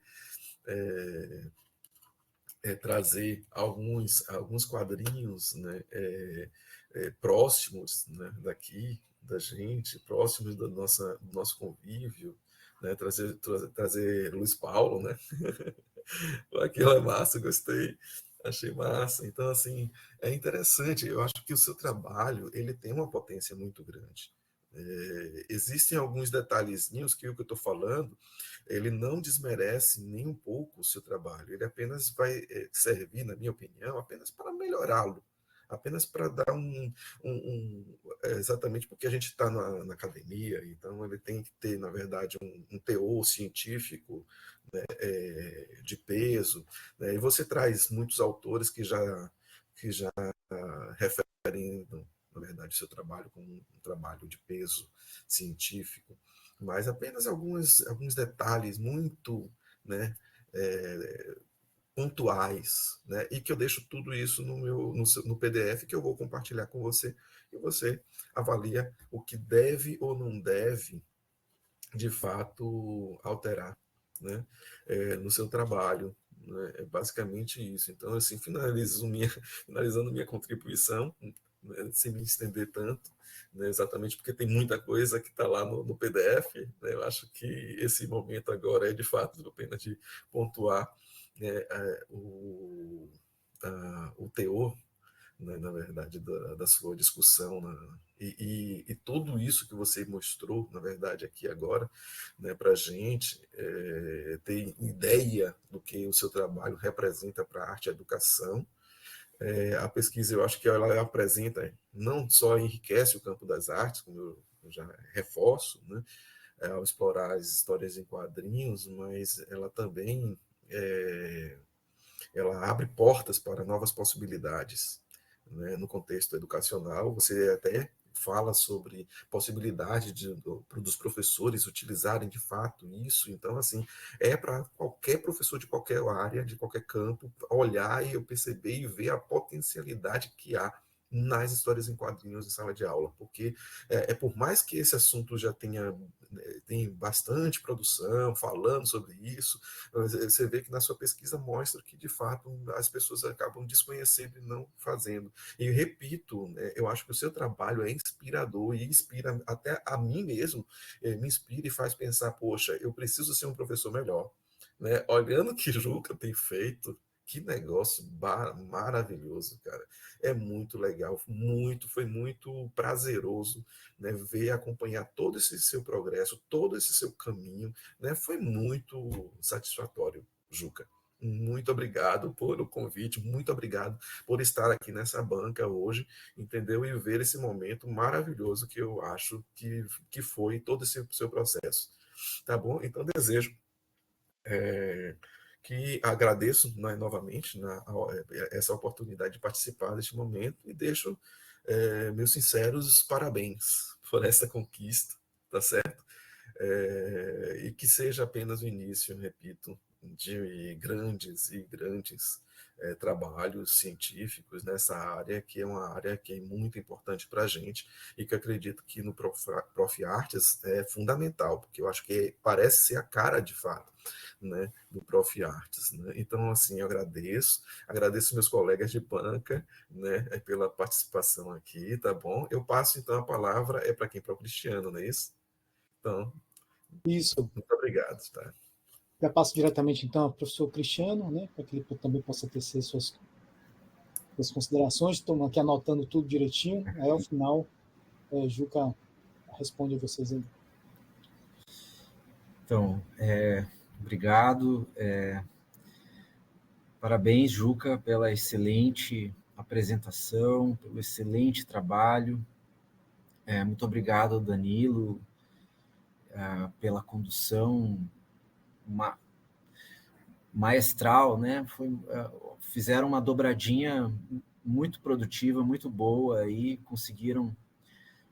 trazer alguns quadrinhos, né? Próximos, né, daqui, da gente, próximos do nosso convívio, né? Trazer Luiz Paulo, né? Aquilo é massa, gostei, achei massa. Então, assim, é interessante. Eu acho que o seu trabalho ele tem uma potência muito grande. Existem alguns detalhezinhos que o que eu estou falando, ele não desmerece nem um pouco o seu trabalho. Ele apenas vai servir, na minha opinião, apenas para melhorá-lo, apenas para dar exatamente porque a gente está na academia, então ele tem que ter, na verdade, um teor científico, né, de peso, né? E você traz muitos autores que já referem, na verdade, o seu trabalho como um trabalho de peso científico, mas apenas alguns detalhes muito, né, pontuais, né, e que eu deixo tudo isso no PDF que eu vou compartilhar com você, e você avalia o que deve ou não deve, de fato, alterar, né, no seu trabalho. Né, é basicamente isso. Então, assim, finalizando minha contribuição, né, sem me estender tanto, né, exatamente porque tem muita coisa que está lá no PDF, né, eu acho que esse momento agora é, de fato, apenas de pontuar, né, o teor, né, na verdade, da sua discussão, né? E tudo isso que você mostrou, na verdade, aqui agora, né, para a gente ter ideia do que o seu trabalho representa para a arte e a educação. A pesquisa, eu acho que ela apresenta, não só enriquece o campo das artes, como eu já reforço, né, ao explorar as histórias em quadrinhos, mas ela também ela abre portas para novas possibilidades, né? No contexto educacional. Você até fala sobre possibilidade dos professores utilizarem de fato isso. Então, assim, é para qualquer professor de qualquer área, de qualquer campo, olhar e eu perceber e ver a potencialidade que há nas histórias em quadrinhos em sala de aula, porque por mais que esse assunto já tem bastante produção falando sobre isso, você vê que na sua pesquisa mostra que, de fato, as pessoas acabam desconhecendo e não fazendo. E repito, eu acho que o seu trabalho é inspirador e inspira até a mim mesmo, me inspira e faz pensar, poxa, eu preciso ser um professor melhor. Né? Olhando o que Juca tem feito, que negócio maravilhoso, cara. É muito legal, foi muito prazeroso, né, ver, acompanhar todo esse seu progresso, todo esse seu caminho, né, foi muito satisfatório, Juca. Muito obrigado pelo convite, muito obrigado por estar aqui nessa banca hoje, entendeu? E ver esse momento maravilhoso que eu acho que foi todo esse seu processo. Tá bom? Então, desejo que agradeço, né, novamente, essa oportunidade de participar deste momento e deixo meus sinceros parabéns por essa conquista, tá certo? E que seja apenas o início, repito, de grandes e grandes trabalhos científicos nessa área, que é uma área que é muito importante para a gente e que eu acredito que no Prof. Artes é fundamental, porque eu acho que parece ser a cara, de fato, né, do Prof. Artes. Né? Então, assim, eu agradeço meus colegas de banca, né, pela participação aqui, tá bom? Eu passo, então, a palavra para quem? Para o Cristiano, não é isso? Então, Isso. muito obrigado. Tá? Já passo diretamente, então, ao professor Cristiano, né, para que ele também possa tecer suas considerações. Estou aqui anotando tudo direitinho. Aí, ao final, Juca responde a vocês aí. Então, Obrigado. Parabéns, Juca, pela excelente apresentação, pelo excelente trabalho. Muito obrigado, Danilo, pela condução maestral, né? Fizeram uma dobradinha muito produtiva, muito boa, e conseguiram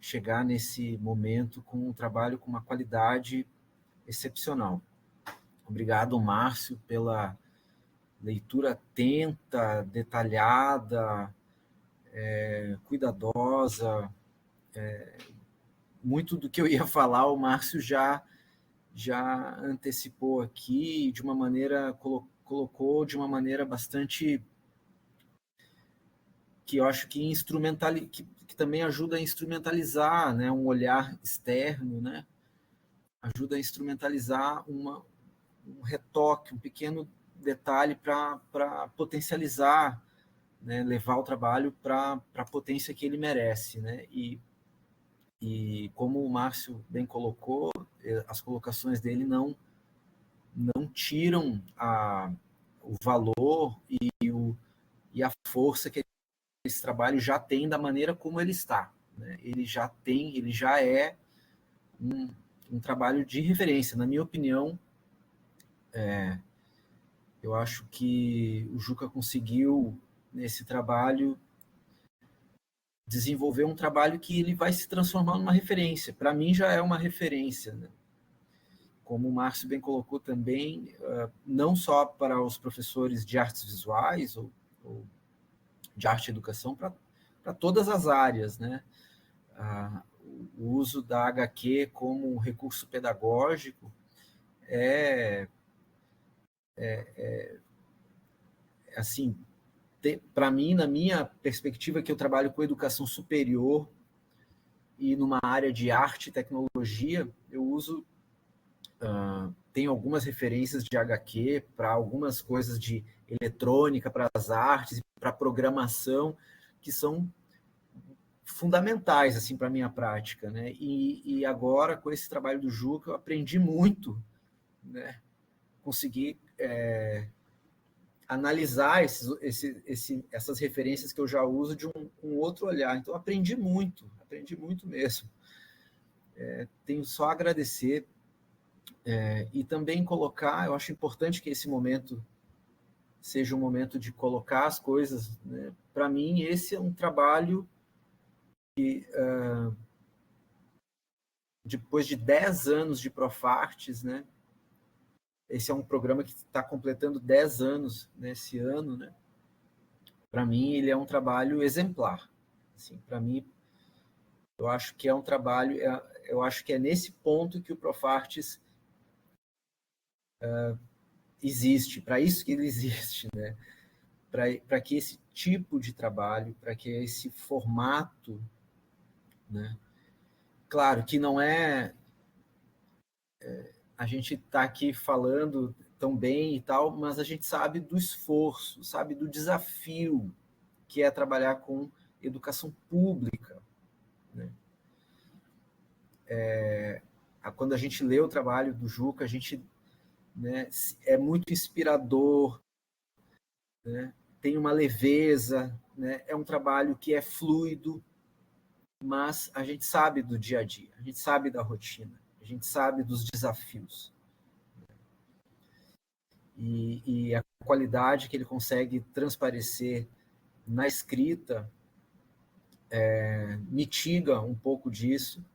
chegar nesse momento com um trabalho com uma qualidade excepcional. Obrigado, Márcio, pela leitura atenta, detalhada, cuidadosa. Muito do que eu ia falar, o Márcio já antecipou aqui, de uma maneira, colocou de uma maneira bastante, que eu acho que que também ajuda a instrumentalizar, né, um olhar externo, né, ajuda a instrumentalizar um retoque, um pequeno detalhe para potencializar, né, levar o trabalho para a potência que ele merece, né, e como o Márcio bem colocou, as colocações dele não tiram o valor e a força que esse trabalho já tem da maneira como ele está, né? Ele já é um trabalho de referência. Na minha opinião, eu acho que o Juca conseguiu, nesse trabalho, desenvolver um trabalho que ele vai se transformar numa referência. Para mim, já é uma referência, né? Como o Márcio bem colocou também, não só para os professores de artes visuais ou de arte e educação, para todas as áreas, né? O uso da HQ como um recurso pedagógico assim, para mim, na minha perspectiva, que eu trabalho com educação superior e numa área de arte e tecnologia, eu uso, tenho algumas referências de HQ para algumas coisas de eletrônica, para as artes e para programação, que são fundamentais assim para a minha prática, né? E agora, com esse trabalho do Juca, eu aprendi muito, né? Consegui analisar essas referências que eu já uso de um outro olhar. Então, aprendi muito mesmo. Tenho só a agradecer e também colocar, eu acho importante que esse momento seja um momento de colocar as coisas, né? Para mim, esse é um trabalho que, depois de 10 anos de Profartes, né? Esse é um programa que está completando 10 anos nesse ano, né? Para mim, ele é um trabalho exemplar. Assim, para mim, eu acho que é um trabalho, eu acho que é nesse ponto que o Profartes existe, para isso que ele existe, né? Para que esse tipo de trabalho, para que esse formato, né? Claro que não a gente está aqui falando tão bem e tal, mas a gente sabe do esforço, sabe do desafio que é trabalhar com educação pública, né? Quando a gente lê o trabalho do Juca, a gente, né, é muito inspirador, né? Tem uma leveza, né? É um trabalho que é fluido, mas a gente sabe do dia a dia, a gente sabe da rotina, a gente sabe dos desafios. E a qualidade que ele consegue transparecer na escrita mitiga um pouco disso,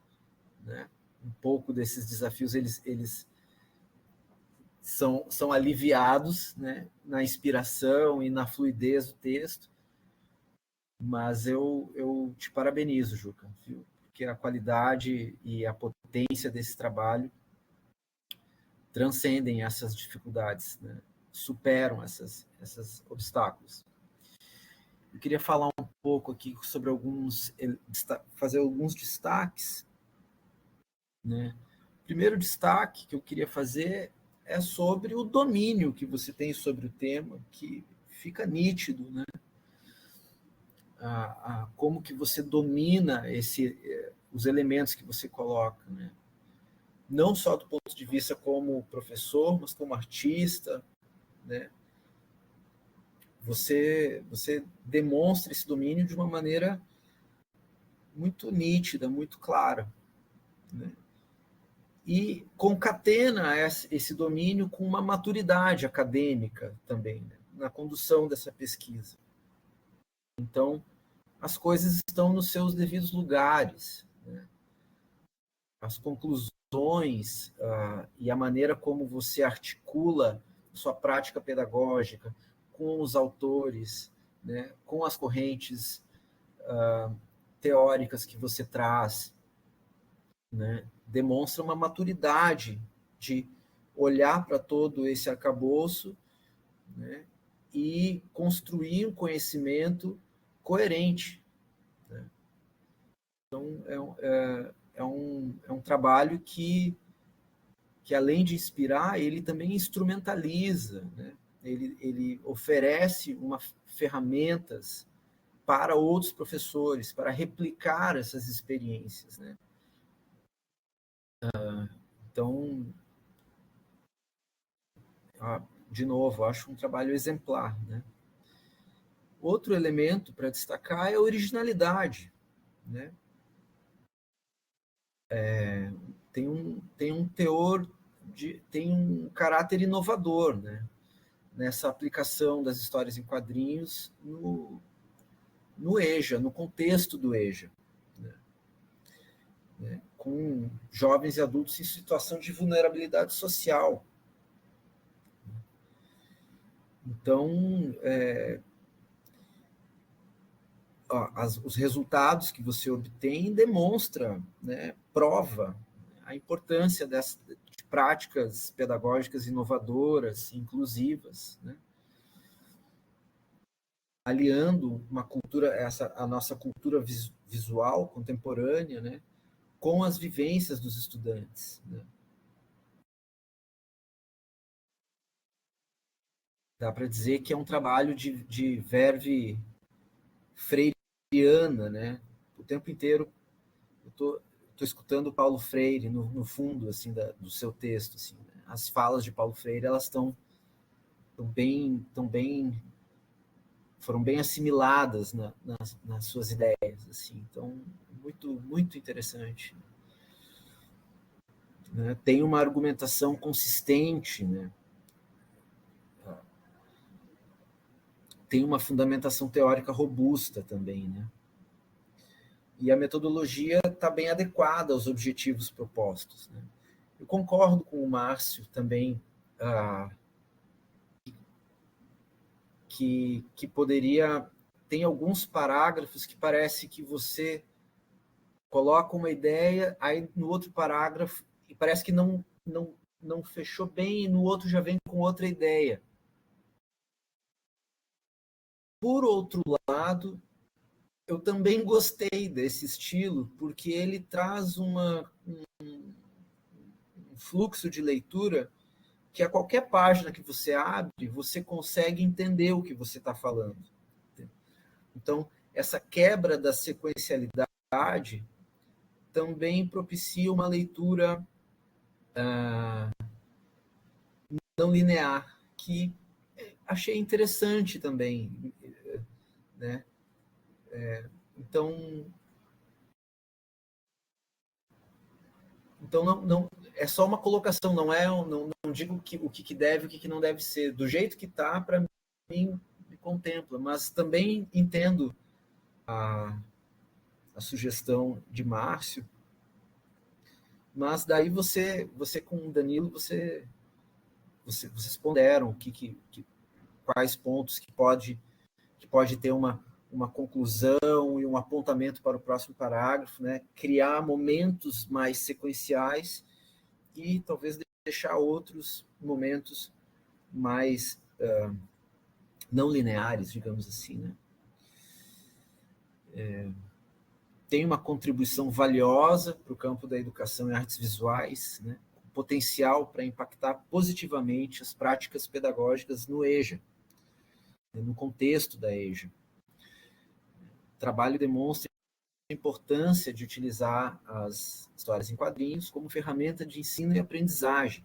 né? Um pouco desses desafios eles são aliviados, né, na inspiração e na fluidez do texto, mas eu te parabenizo, Juca, viu? Porque a qualidade e a potência desse trabalho transcendem essas dificuldades, né? Superam esses obstáculos. Eu queria falar um pouco aqui sobre fazer alguns destaques, né? O primeiro destaque que eu queria fazer é sobre o domínio que você tem sobre o tema, que fica nítido, né? Como que você domina os elementos que você coloca, né? não só do ponto de vista como professor, mas como artista, né? Você demonstra esse domínio de uma maneira muito nítida, muito clara, né? E concatena esse domínio com uma maturidade acadêmica também, né? Na condução dessa pesquisa. Então, as coisas estão nos seus devidos lugares, né? As conclusões e a maneira como você articula sua prática pedagógica com os autores, né, com as correntes teóricas que você traz, né, demonstra uma maturidade de olhar para todo esse arcabouço, né, e construir um conhecimento coerente, né? Então, é um trabalho que além de inspirar, ele também instrumentaliza, né? Ele oferece ferramentas para outros professores, para replicar essas experiências, né? Então, de novo, acho um trabalho exemplar, né? Outro elemento para destacar é a originalidade, né? Tem um teor, tem um caráter inovador, né? Nessa aplicação das histórias em quadrinhos no EJA, no contexto do EJA, né? Com jovens e adultos em situação de vulnerabilidade social. Então, os resultados que você obtém demonstram, né, prova a importância de práticas pedagógicas inovadoras, inclusivas, né? Aliando uma cultura, a nossa cultura visual contemporânea, né, com as vivências dos estudantes, né? Dá para dizer que é um trabalho de verve freiriana, né? O tempo inteiro eu tô escutando Paulo Freire no fundo assim do seu texto, assim, né? As falas de Paulo Freire, elas foram bem assimiladas nas suas ideias, assim. Então, muito interessante, né? Tem uma argumentação consistente, né? Tem uma fundamentação teórica robusta também, né? E a metodologia está bem adequada aos objetivos propostos, né? Eu concordo com o Márcio também, que poderia... Tem alguns parágrafos que parece que você coloca uma ideia, aí no outro parágrafo, e parece que não fechou bem, e no outro já vem com outra ideia. Por outro lado, eu também gostei desse estilo, porque ele traz um fluxo de leitura que a qualquer página que você abre, você consegue entender o que você está falando. Então, essa quebra da sequencialidade também propicia uma leitura não linear, que achei interessante também, né? Então não é só uma colocação, não digo o que deve e o que não deve ser. Do jeito que está, para mim, me contempla, mas também entendo a sugestão de Márcio, mas daí você com o Danilo, vocês ponderam quais pontos que pode ter uma conclusão e um apontamento para o próximo parágrafo, né? Criar momentos mais sequenciais e talvez deixar outros momentos mais não lineares, digamos assim, né? Tem uma contribuição valiosa para o campo da educação e artes visuais, né? Potencial para impactar positivamente as práticas pedagógicas no EJA, no contexto da EJA. O trabalho demonstra importância de utilizar as histórias em quadrinhos como ferramenta de ensino e aprendizagem,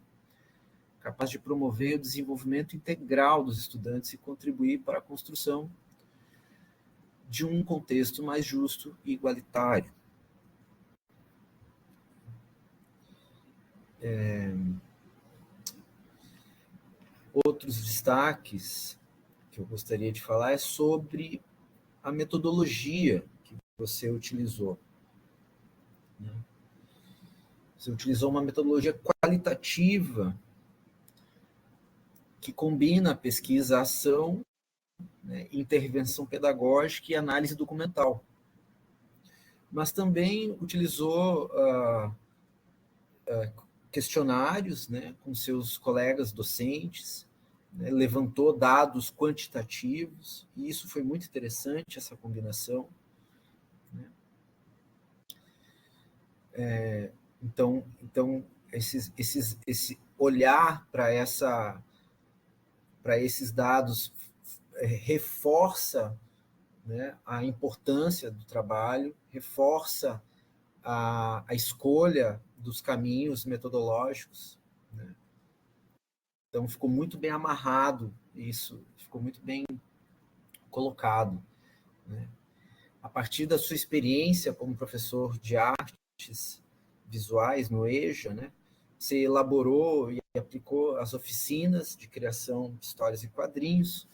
capaz de promover o desenvolvimento integral dos estudantes e contribuir para a construção de um contexto mais justo e igualitário. Outros destaques que eu gostaria de falar é sobre a metodologia que você utilizou. Você utilizou uma metodologia qualitativa que combina a pesquisa, a ação, né, intervenção pedagógica e análise documental. Mas também utilizou questionários, né, com seus colegas docentes, né, levantou dados quantitativos, e isso foi muito interessante, essa combinação. Né? Então esse olhar para esses dados reforça, né, a importância do trabalho, reforça a escolha dos caminhos metodológicos. Né? Então, ficou muito bem amarrado isso, ficou muito bem colocado. Né? A partir da sua experiência como professor de artes visuais no EJA, né, você elaborou e aplicou as oficinas de criação de histórias em quadrinhos,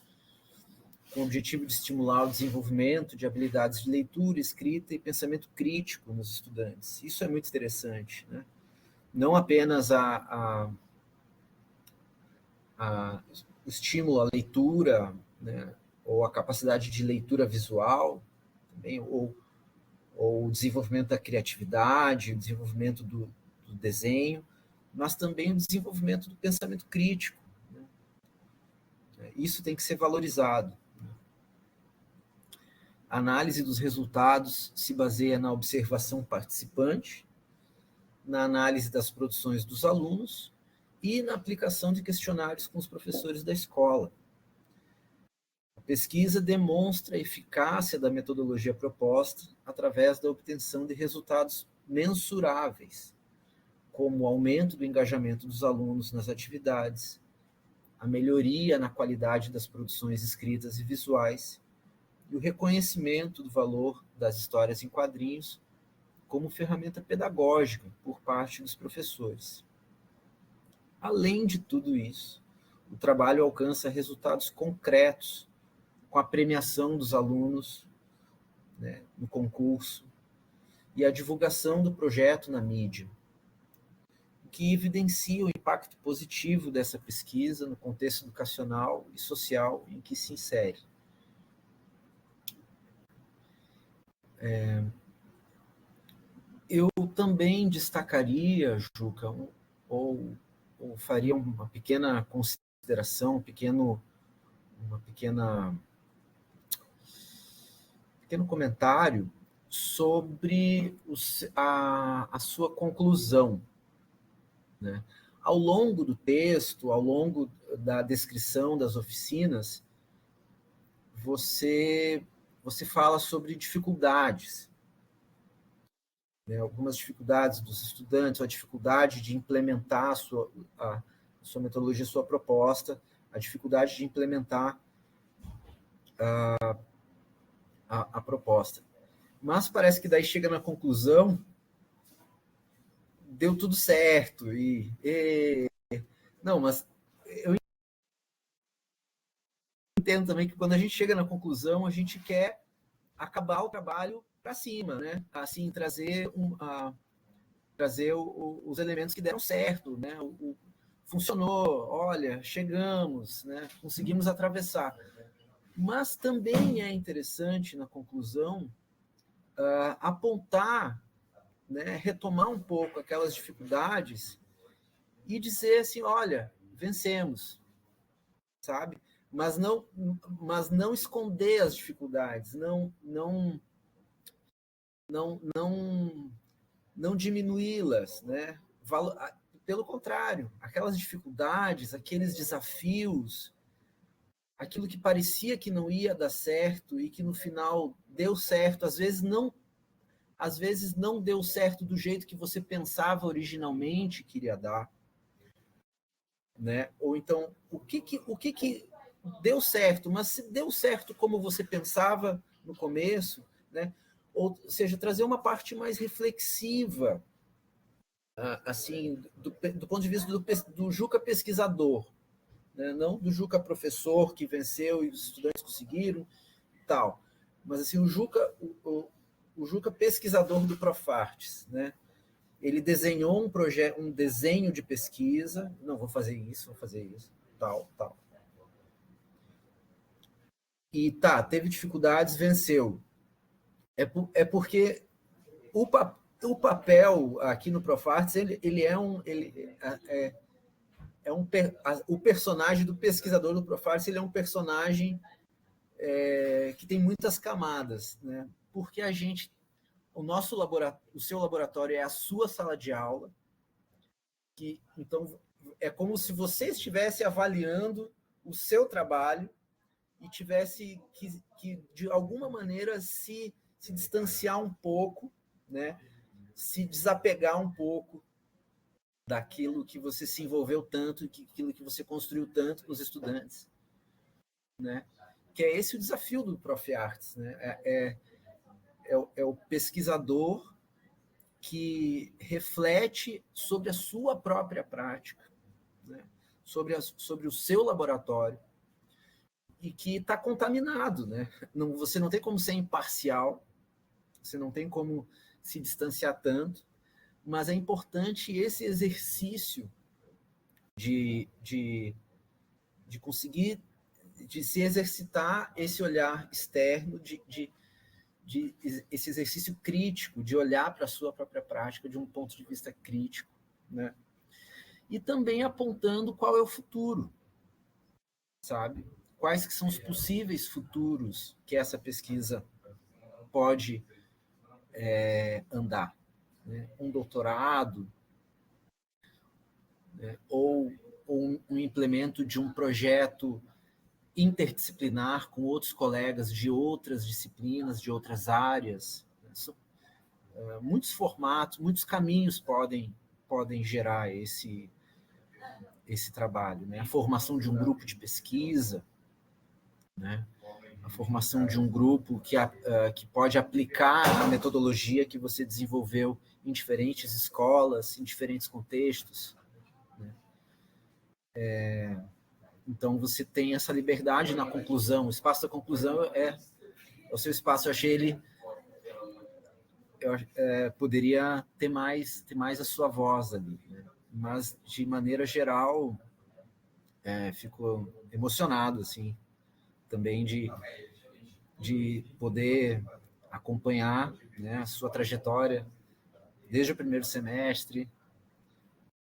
com o objetivo de estimular o desenvolvimento de habilidades de leitura, escrita e pensamento crítico nos estudantes. Isso é muito interessante. Né? Não apenas o estímulo à leitura, né, ou a capacidade de leitura visual, também, ou o desenvolvimento da criatividade, o desenvolvimento do desenho, mas também o desenvolvimento do pensamento crítico. Né? Isso tem que ser valorizado. A análise dos resultados se baseia na observação participante, na análise das produções dos alunos e na aplicação de questionários com os professores da escola. A pesquisa demonstra a eficácia da metodologia proposta através da obtenção de resultados mensuráveis, como o aumento do engajamento dos alunos nas atividades, a melhoria na qualidade das produções escritas e visuais, e o reconhecimento do valor das histórias em quadrinhos como ferramenta pedagógica por parte dos professores. Além de tudo isso, o trabalho alcança resultados concretos com a premiação dos alunos, né, no concurso e a divulgação do projeto na mídia, o que evidencia o impacto positivo dessa pesquisa no contexto educacional e social em que se insere. Eu também destacaria, Juca, ou faria uma pequena consideração, um pequeno comentário sobre a sua conclusão. Né? Ao longo do texto, ao longo da descrição das oficinas, você fala sobre dificuldades, né? Algumas dificuldades dos estudantes, a dificuldade de implementar a sua metodologia, a sua proposta, a dificuldade de implementar a proposta. Mas parece que daí chega na conclusão, deu tudo certo. Não, mas eu entendo também que quando a gente chega na conclusão, a gente quer acabar o trabalho para cima, né? Assim, trazer os elementos que deram certo, né? Funcionou, olha, chegamos, né? Conseguimos atravessar. Mas também é interessante, na conclusão, apontar, né, retomar um pouco aquelas dificuldades e dizer assim, olha, vencemos, sabe? Mas não esconder as dificuldades, não diminuí-las, né? Pelo contrário, aquelas dificuldades, aqueles desafios, aquilo que parecia que não ia dar certo e que no final deu certo, às vezes não às vezes não deu certo do jeito que você pensava originalmente que iria dar, né? Ou então, o que deu certo, mas se deu certo como você pensava no começo, né? Ou seja, trazer uma parte mais reflexiva, assim, do ponto de vista do Juca pesquisador, né? Não do Juca professor que venceu e os estudantes conseguiram, tal. Mas assim, o Juca pesquisador do Profartes, né? Ele desenhou um desenho de pesquisa, não, vou fazer isso, tal. E teve dificuldades, venceu. É porque o papel aqui no Profartes, o personagem do pesquisador do Profartes, ele é um personagem que tem muitas camadas, né? Porque o seu laboratório é a sua sala de aula, então é como se você estivesse avaliando o seu trabalho e tivesse que de alguma maneira se distanciar um pouco, né? Se desapegar um pouco daquilo que você se envolveu tanto e aquilo que você construiu tanto com os estudantes, né? Que é esse o desafio do Prof. Artes, né? É o pesquisador que reflete sobre a sua própria prática, né? sobre o seu laboratório, e que está contaminado, né? Você não tem como ser imparcial, você não tem como se distanciar tanto, mas é importante esse exercício de conseguir, de se exercitar esse olhar externo, de esse exercício crítico, de olhar para a sua própria prática de um ponto de vista crítico, né? E também apontando qual é o futuro, sabe? Quais que são os possíveis futuros que essa pesquisa pode andar, né? Um doutorado, né? Ou um implemento de um projeto interdisciplinar com outros colegas de outras disciplinas, de outras áreas. Muitos formatos, muitos caminhos podem gerar esse trabalho, né? A formação de um grupo de pesquisa, né? A formação de um grupo que pode aplicar a metodologia que você desenvolveu em diferentes escolas, em diferentes contextos, né? Então, você tem essa liberdade na conclusão. O espaço da conclusão é o seu espaço. Eu achei ele... poderia ter mais a sua voz ali, né? Mas, de maneira geral, fico emocionado, assim, também de poder acompanhar, né, a sua trajetória desde o primeiro semestre,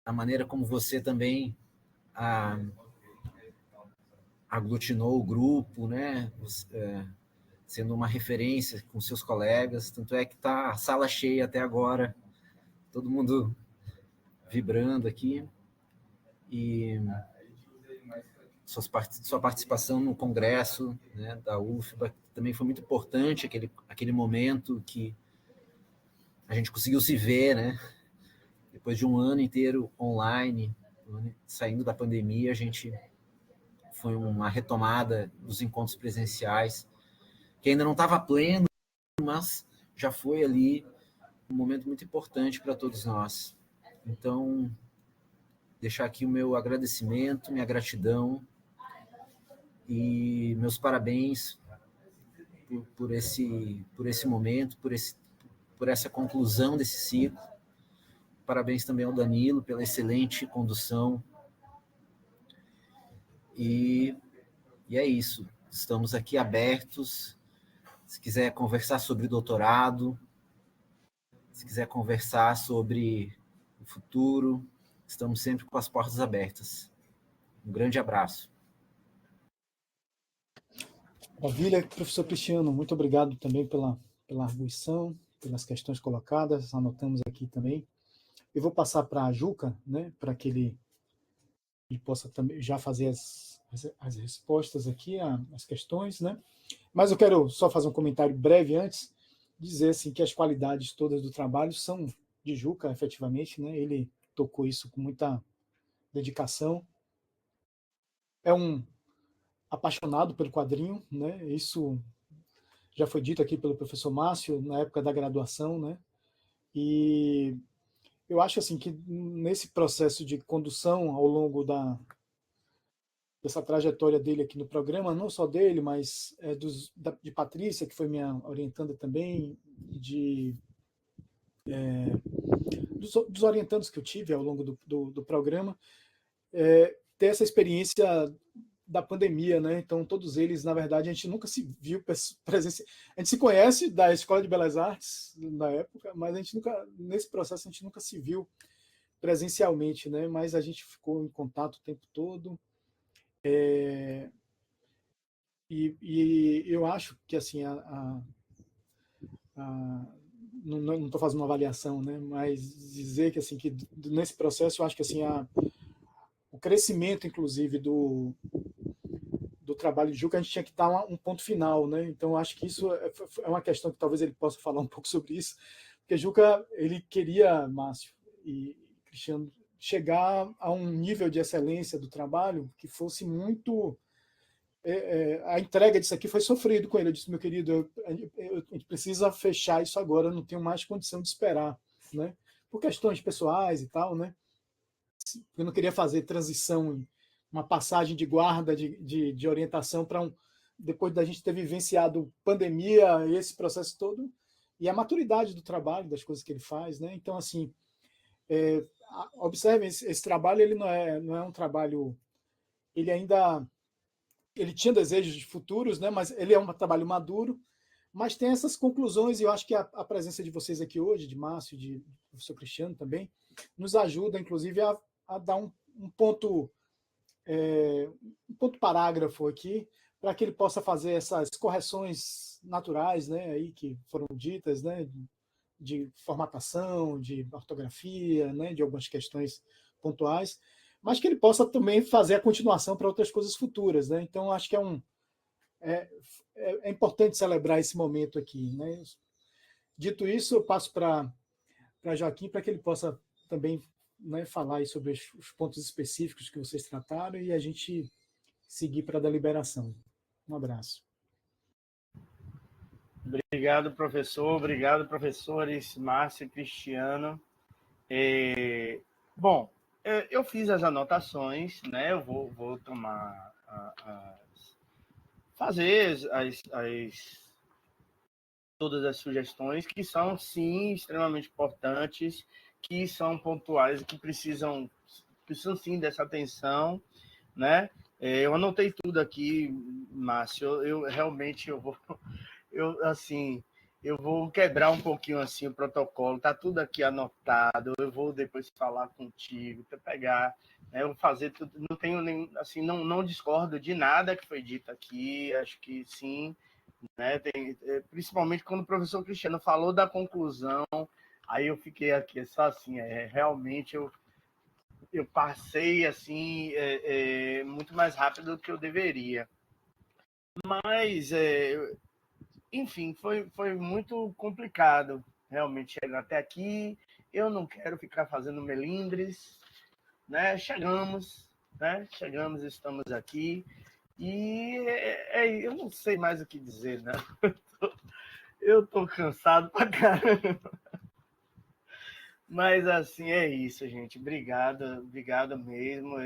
a maneira como você também aglutinou o grupo, né, sendo uma referência com seus colegas, tanto é que está a sala cheia até agora, todo mundo vibrando aqui, e sua participação no congresso, né, da UFBA também foi muito importante, aquele momento que a gente conseguiu se ver, né, depois de um ano inteiro online, saindo da pandemia, a gente foi uma retomada dos encontros presenciais, que ainda não estava pleno, mas já foi ali um momento muito importante para todos nós. Então, deixar aqui o meu agradecimento, minha gratidão e meus parabéns por esse momento, por essa conclusão desse ciclo. Parabéns também ao Danilo pela excelente condução. E é isso. Estamos aqui abertos. Se quiser conversar sobre doutorado, se quiser conversar sobre o futuro, estamos sempre com as portas abertas. Um grande abraço. Maravilha, professor Cristiano, muito obrigado também pela arguição, pelas questões colocadas, anotamos aqui também. Eu vou passar para a Juca, né, para que ele possa também já fazer as respostas aqui, as questões, né? Mas eu quero só fazer um comentário breve antes, dizer assim, que as qualidades todas do trabalho são de Juca, efetivamente, né? Ele tocou isso com muita dedicação. É um apaixonado pelo quadrinho, né? Isso já foi dito aqui pelo professor Márcio na época da graduação, né? E eu acho assim que nesse processo de condução ao longo dessa trajetória dele aqui no programa, não só dele, mas de Patrícia, que foi minha orientanda também, dos orientandos que eu tive ao longo do programa, ter essa experiência da pandemia, né? Então, todos eles, na verdade, a gente nunca se viu presencialmente. A gente se conhece da Escola de Belas Artes, na época, mas a gente nunca, nesse processo, a gente nunca se viu presencialmente, né? Mas a gente ficou em contato o tempo todo. E eu acho que, assim, não estou fazendo uma avaliação, né? Mas dizer que, assim, que nesse processo, eu acho que, assim, o crescimento, inclusive, do trabalho de Juca, a gente tinha que dar um ponto final, né? Então, acho que isso é uma questão que talvez ele possa falar um pouco sobre isso, porque Juca, ele queria, Márcio e Cristiano, chegar a um nível de excelência do trabalho que fosse muito... a entrega disso aqui foi sofrido com ele. Eu disse, meu querido, a gente precisa fechar isso agora, eu não tenho mais condição de esperar, né? Por questões pessoais e tal, né? Eu não queria fazer transição, uma passagem de guarda, de orientação para depois da gente ter vivenciado pandemia, esse processo todo, e a maturidade do trabalho, das coisas que ele faz, né? Então, assim, observem, esse trabalho, ele não é um trabalho... Ele tinha desejos futuros, né? Mas ele é um trabalho maduro, mas tem essas conclusões, e eu acho que a presença de vocês aqui hoje, de Márcio, de professor Cristiano também, nos ajuda, inclusive, a dar um ponto parágrafo aqui, para que ele possa fazer essas correções naturais, né, aí que foram ditas, né, de formatação, de ortografia, né, de algumas questões pontuais, mas que ele possa também fazer a continuação para outras coisas futuras, né? Então, acho que é importante celebrar esse momento aqui, né? Dito isso, eu passo para Joaquim, para que ele possa também, né, falar aí sobre os pontos específicos que vocês trataram e a gente seguir para a deliberação. Um abraço. Obrigado, professor. Obrigado, professores Márcio e Cristiano. Bom, eu fiz as anotações, né? Eu vou tomar fazer todas as sugestões que são, sim, extremamente importantes, que são pontuais e que precisam sim dessa atenção, né? Eu anotei tudo aqui, Márcio. Eu realmente eu vou quebrar um pouquinho assim o protocolo. Tá tudo aqui anotado. Eu vou depois falar contigo, para pegar, né? Eu vou fazer tudo. Não tenho nem assim, não discordo de nada que foi dito aqui. Acho que sim, né? Principalmente quando o professor Cristiano falou da conclusão, aí eu fiquei aqui só assim, realmente eu passei assim muito mais rápido do que eu deveria. Mas, enfim, foi muito complicado realmente chegar até aqui. Eu não quero ficar fazendo melindres, né? Chegamos, estamos aqui. E eu não sei mais o que dizer, né? Eu tô cansado pra caramba. Mas, assim, é isso, gente. Obrigado mesmo.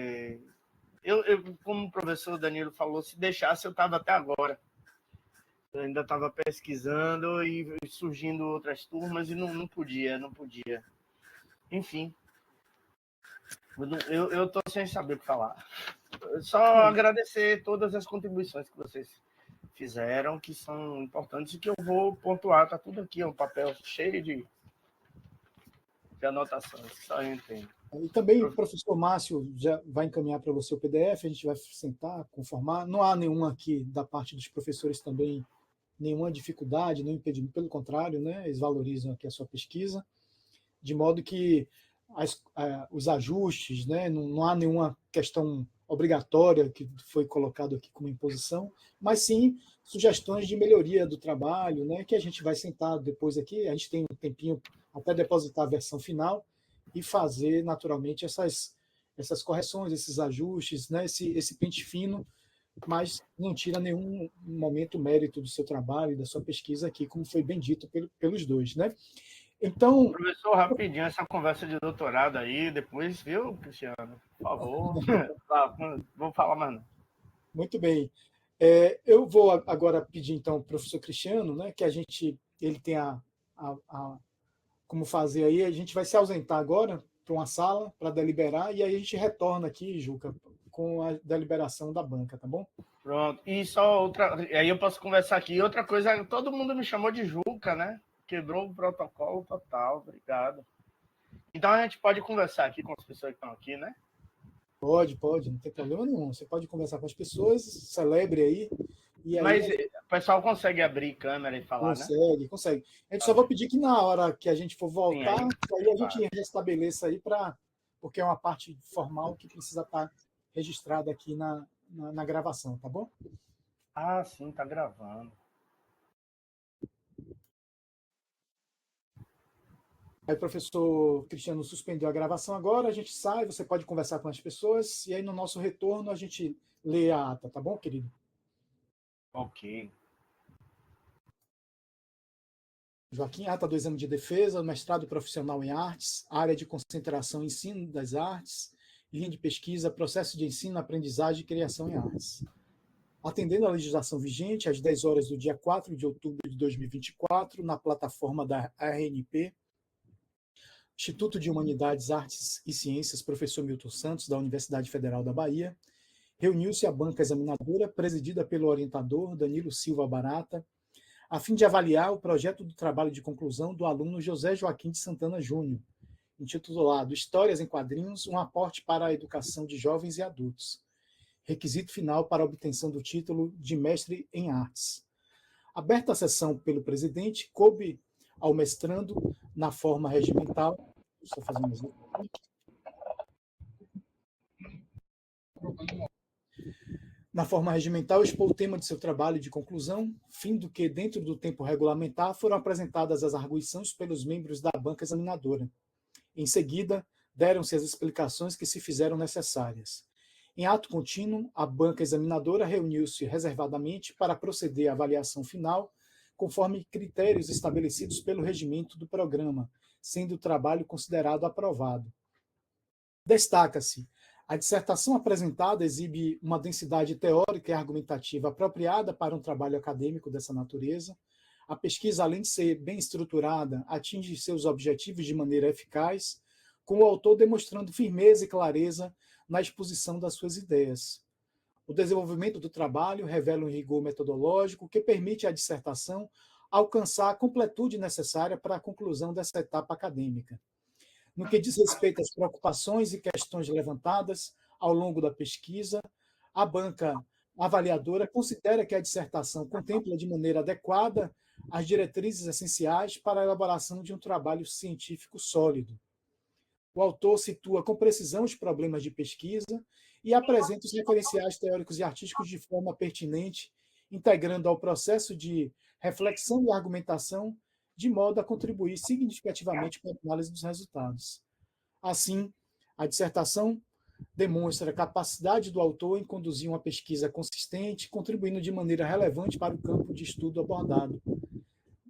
Eu, como o professor Danilo falou, se deixasse, eu estava até agora. Eu ainda estava pesquisando e surgindo outras turmas e não podia. Enfim, eu estou sem saber o que falar. Só agradecer todas as contribuições que vocês fizeram, que são importantes e que eu vou pontuar. Está tudo aqui, um papel cheio de anotações, só eu entendo. E também o professor Márcio já vai encaminhar para você o PDF, a gente vai sentar, conformar. Não há nenhuma aqui da parte dos professores também, nenhuma dificuldade, nenhum impedimento, pelo contrário, né? Eles valorizam aqui a sua pesquisa, de modo que os ajustes, né? Não há nenhuma questão obrigatória que foi colocado aqui como imposição, mas sim sugestões de melhoria do trabalho, né, que a gente vai sentar depois aqui, a gente tem um tempinho até depositar a versão final e fazer naturalmente essas correções, esses ajustes, né, esse pente fino, mas não tira nenhum momento o mérito do seu trabalho e da sua pesquisa aqui, como foi bem dito pelos dois, né? Então, professor, rapidinho, essa conversa de doutorado aí, depois, viu, Cristiano? Por favor. Vou falar mais não. muito bem. Eu vou agora pedir, então, ao professor Cristiano, né, que ele tem como fazer aí, a gente vai se ausentar agora para uma sala para deliberar, e aí a gente retorna aqui, Juca, com a deliberação da banca, tá bom? Pronto. E só outra. Aí eu posso conversar aqui. Outra coisa, todo mundo me chamou de Juca, né? Quebrou o protocolo total. Obrigado. Então a gente pode conversar aqui com as pessoas que estão aqui, né? Pode, não tem problema nenhum. Você pode conversar com as pessoas, celebre aí. E aí mas o pessoal consegue abrir câmera e falar, consegue, né? Consegue. A gente só vai pedir que na hora que a gente for voltar, Sim, aí a gente restabeleça aí, porque é uma parte formal que precisa estar registrada aqui na gravação, tá bom? Ah, sim, tá gravando. Aí o professor Cristiano suspendeu a gravação agora, a gente sai, você pode conversar com as pessoas, e aí no nosso retorno a gente lê a ata, tá bom, querido? Ok. Joaquim, ata do exame de defesa, mestrado profissional em artes, área de concentração ensino das artes, linha de pesquisa, processo de ensino, aprendizagem e criação em artes. Atendendo à legislação vigente, às 10 horas do dia 4 de outubro de 2024, na plataforma da ARNP, Instituto de Humanidades, Artes e Ciências, professor Milton Santos, da Universidade Federal da Bahia, reuniu-se a banca examinadora, presidida pelo orientador Danilo Silva Barata, a fim de avaliar o projeto do trabalho de conclusão do aluno José Joaquim de Santana Júnior, intitulado Histórias em Quadrinhos, um aporte para a educação de jovens e adultos. Requisito final para a obtenção do título de mestre em artes. Aberta a sessão pelo presidente, coube ao mestrando, na forma regimental, estou fazendo mais na forma regimental, expôs o tema de seu trabalho de conclusão, fim do que, dentro do tempo regulamentar, foram apresentadas as arguições pelos membros da banca examinadora. Em seguida, deram-se as explicações que se fizeram necessárias. Em ato contínuo, a banca examinadora reuniu-se reservadamente para proceder à avaliação final, conforme critérios estabelecidos pelo regimento do programa, sendo o trabalho considerado aprovado. Destaca-se: a dissertação apresentada exibe uma densidade teórica e argumentativa apropriada para um trabalho acadêmico dessa natureza. A pesquisa, além de ser bem estruturada, atinge seus objetivos de maneira eficaz, com o autor demonstrando firmeza e clareza na exposição das suas ideias. O desenvolvimento do trabalho revela um rigor metodológico que permite à dissertação alcançar a completude necessária para a conclusão dessa etapa acadêmica. No que diz respeito às preocupações e questões levantadas ao longo da pesquisa, a banca avaliadora considera que a dissertação contempla de maneira adequada as diretrizes essenciais para a elaboração de um trabalho científico sólido. O autor situa com precisão os problemas de pesquisa e apresenta os referenciais teóricos e artísticos de forma pertinente, integrando ao processo de reflexão e argumentação, de modo a contribuir significativamente para a análise dos resultados. Assim, a dissertação demonstra a capacidade do autor em conduzir uma pesquisa consistente, contribuindo de maneira relevante para o campo de estudo abordado.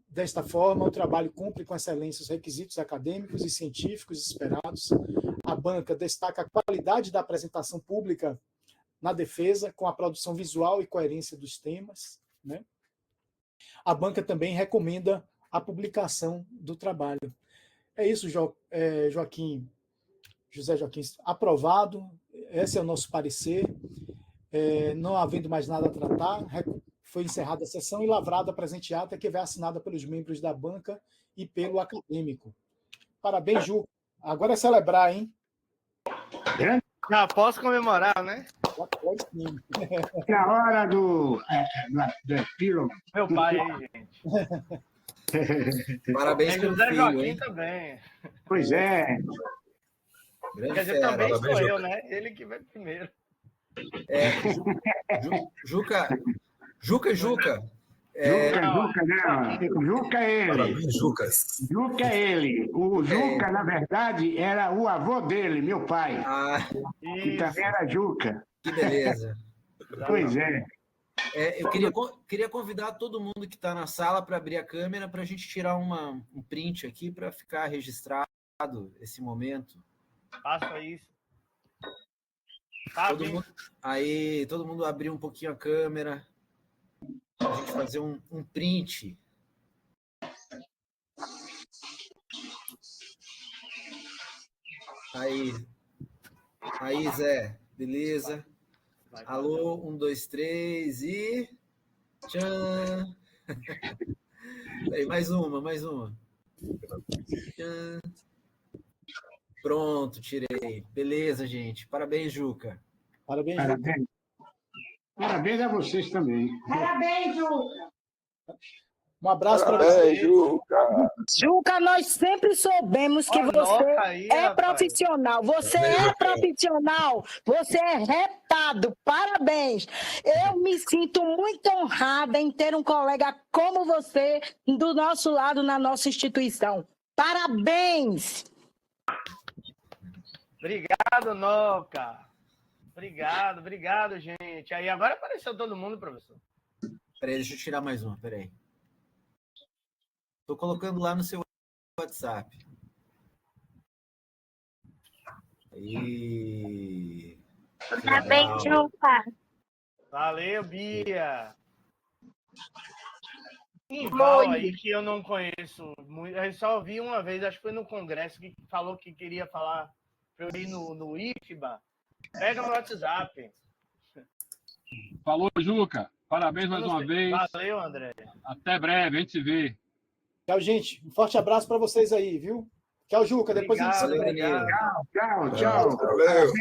Desta forma, o trabalho cumpre com excelência os requisitos acadêmicos e científicos esperados. A banca destaca a qualidade da apresentação pública na defesa, com a produção visual e coerência dos temas, né? A banca também recomenda a publicação do trabalho. É isso, Joaquim, José Joaquim, aprovado. Esse é o nosso parecer. Não havendo mais nada a tratar, foi encerrada a sessão e lavrada a presente ata, que vai assinada pelos membros da banca e pelo acadêmico. Parabéns, Ju. Agora é celebrar, hein? Já posso comemorar, né? Na hora do epílogo. Meu pai aí, gente. Parabéns pelo José filho, Joaquim hein? também. Pois é. Grande Quer dizer, fera. também Parabéns, sou eu, Joaquim. né? Ele que vai primeiro. Juca. Juca, não. Juca é ele. Parabéns, Jucas. Juca é ele. O Juca, na verdade, era o avô dele, meu pai, que também era Juca. Que beleza. Pois é. Eu queria convidar todo mundo que está na sala para abrir a câmera para a gente tirar um print aqui para ficar registrado esse momento. Faça isso. Todo mundo abrir um pouquinho a câmera para a gente fazer um print. Aí, Zé, beleza? Alô, 1, 2, 3 e... Tchan! Aí, mais uma. Tchan! Pronto, tirei. Beleza, gente. Parabéns, Juca. Parabéns, Juca. Parabéns a vocês também. Parabéns, Juca. Um abraço para você. Juca. Juca, nós sempre soubemos que você é profissional. Você é profissional. Você é retado. Parabéns. Eu me sinto muito honrada em ter um colega como você do nosso lado na nossa instituição. Parabéns. Obrigado, Noca. Obrigado, gente. Aí agora apareceu todo mundo, professor. Peraí, deixa eu tirar mais uma, peraí. Estou colocando lá no seu WhatsApp. Aí. Parabéns, Juca. Valeu, Bia. Val aí que eu não conheço muito. Eu só ouvi uma vez, acho que foi no congresso, que falou que queria falar para eu ir no IFBA. Pega no WhatsApp. Falou, Juca. Parabéns mais uma vez. Valeu, André. Até breve, a gente se vê. Tchau, gente. Um forte abraço para vocês aí, viu? Tchau, Juca. Depois a gente se vê. Tchau. Valeu.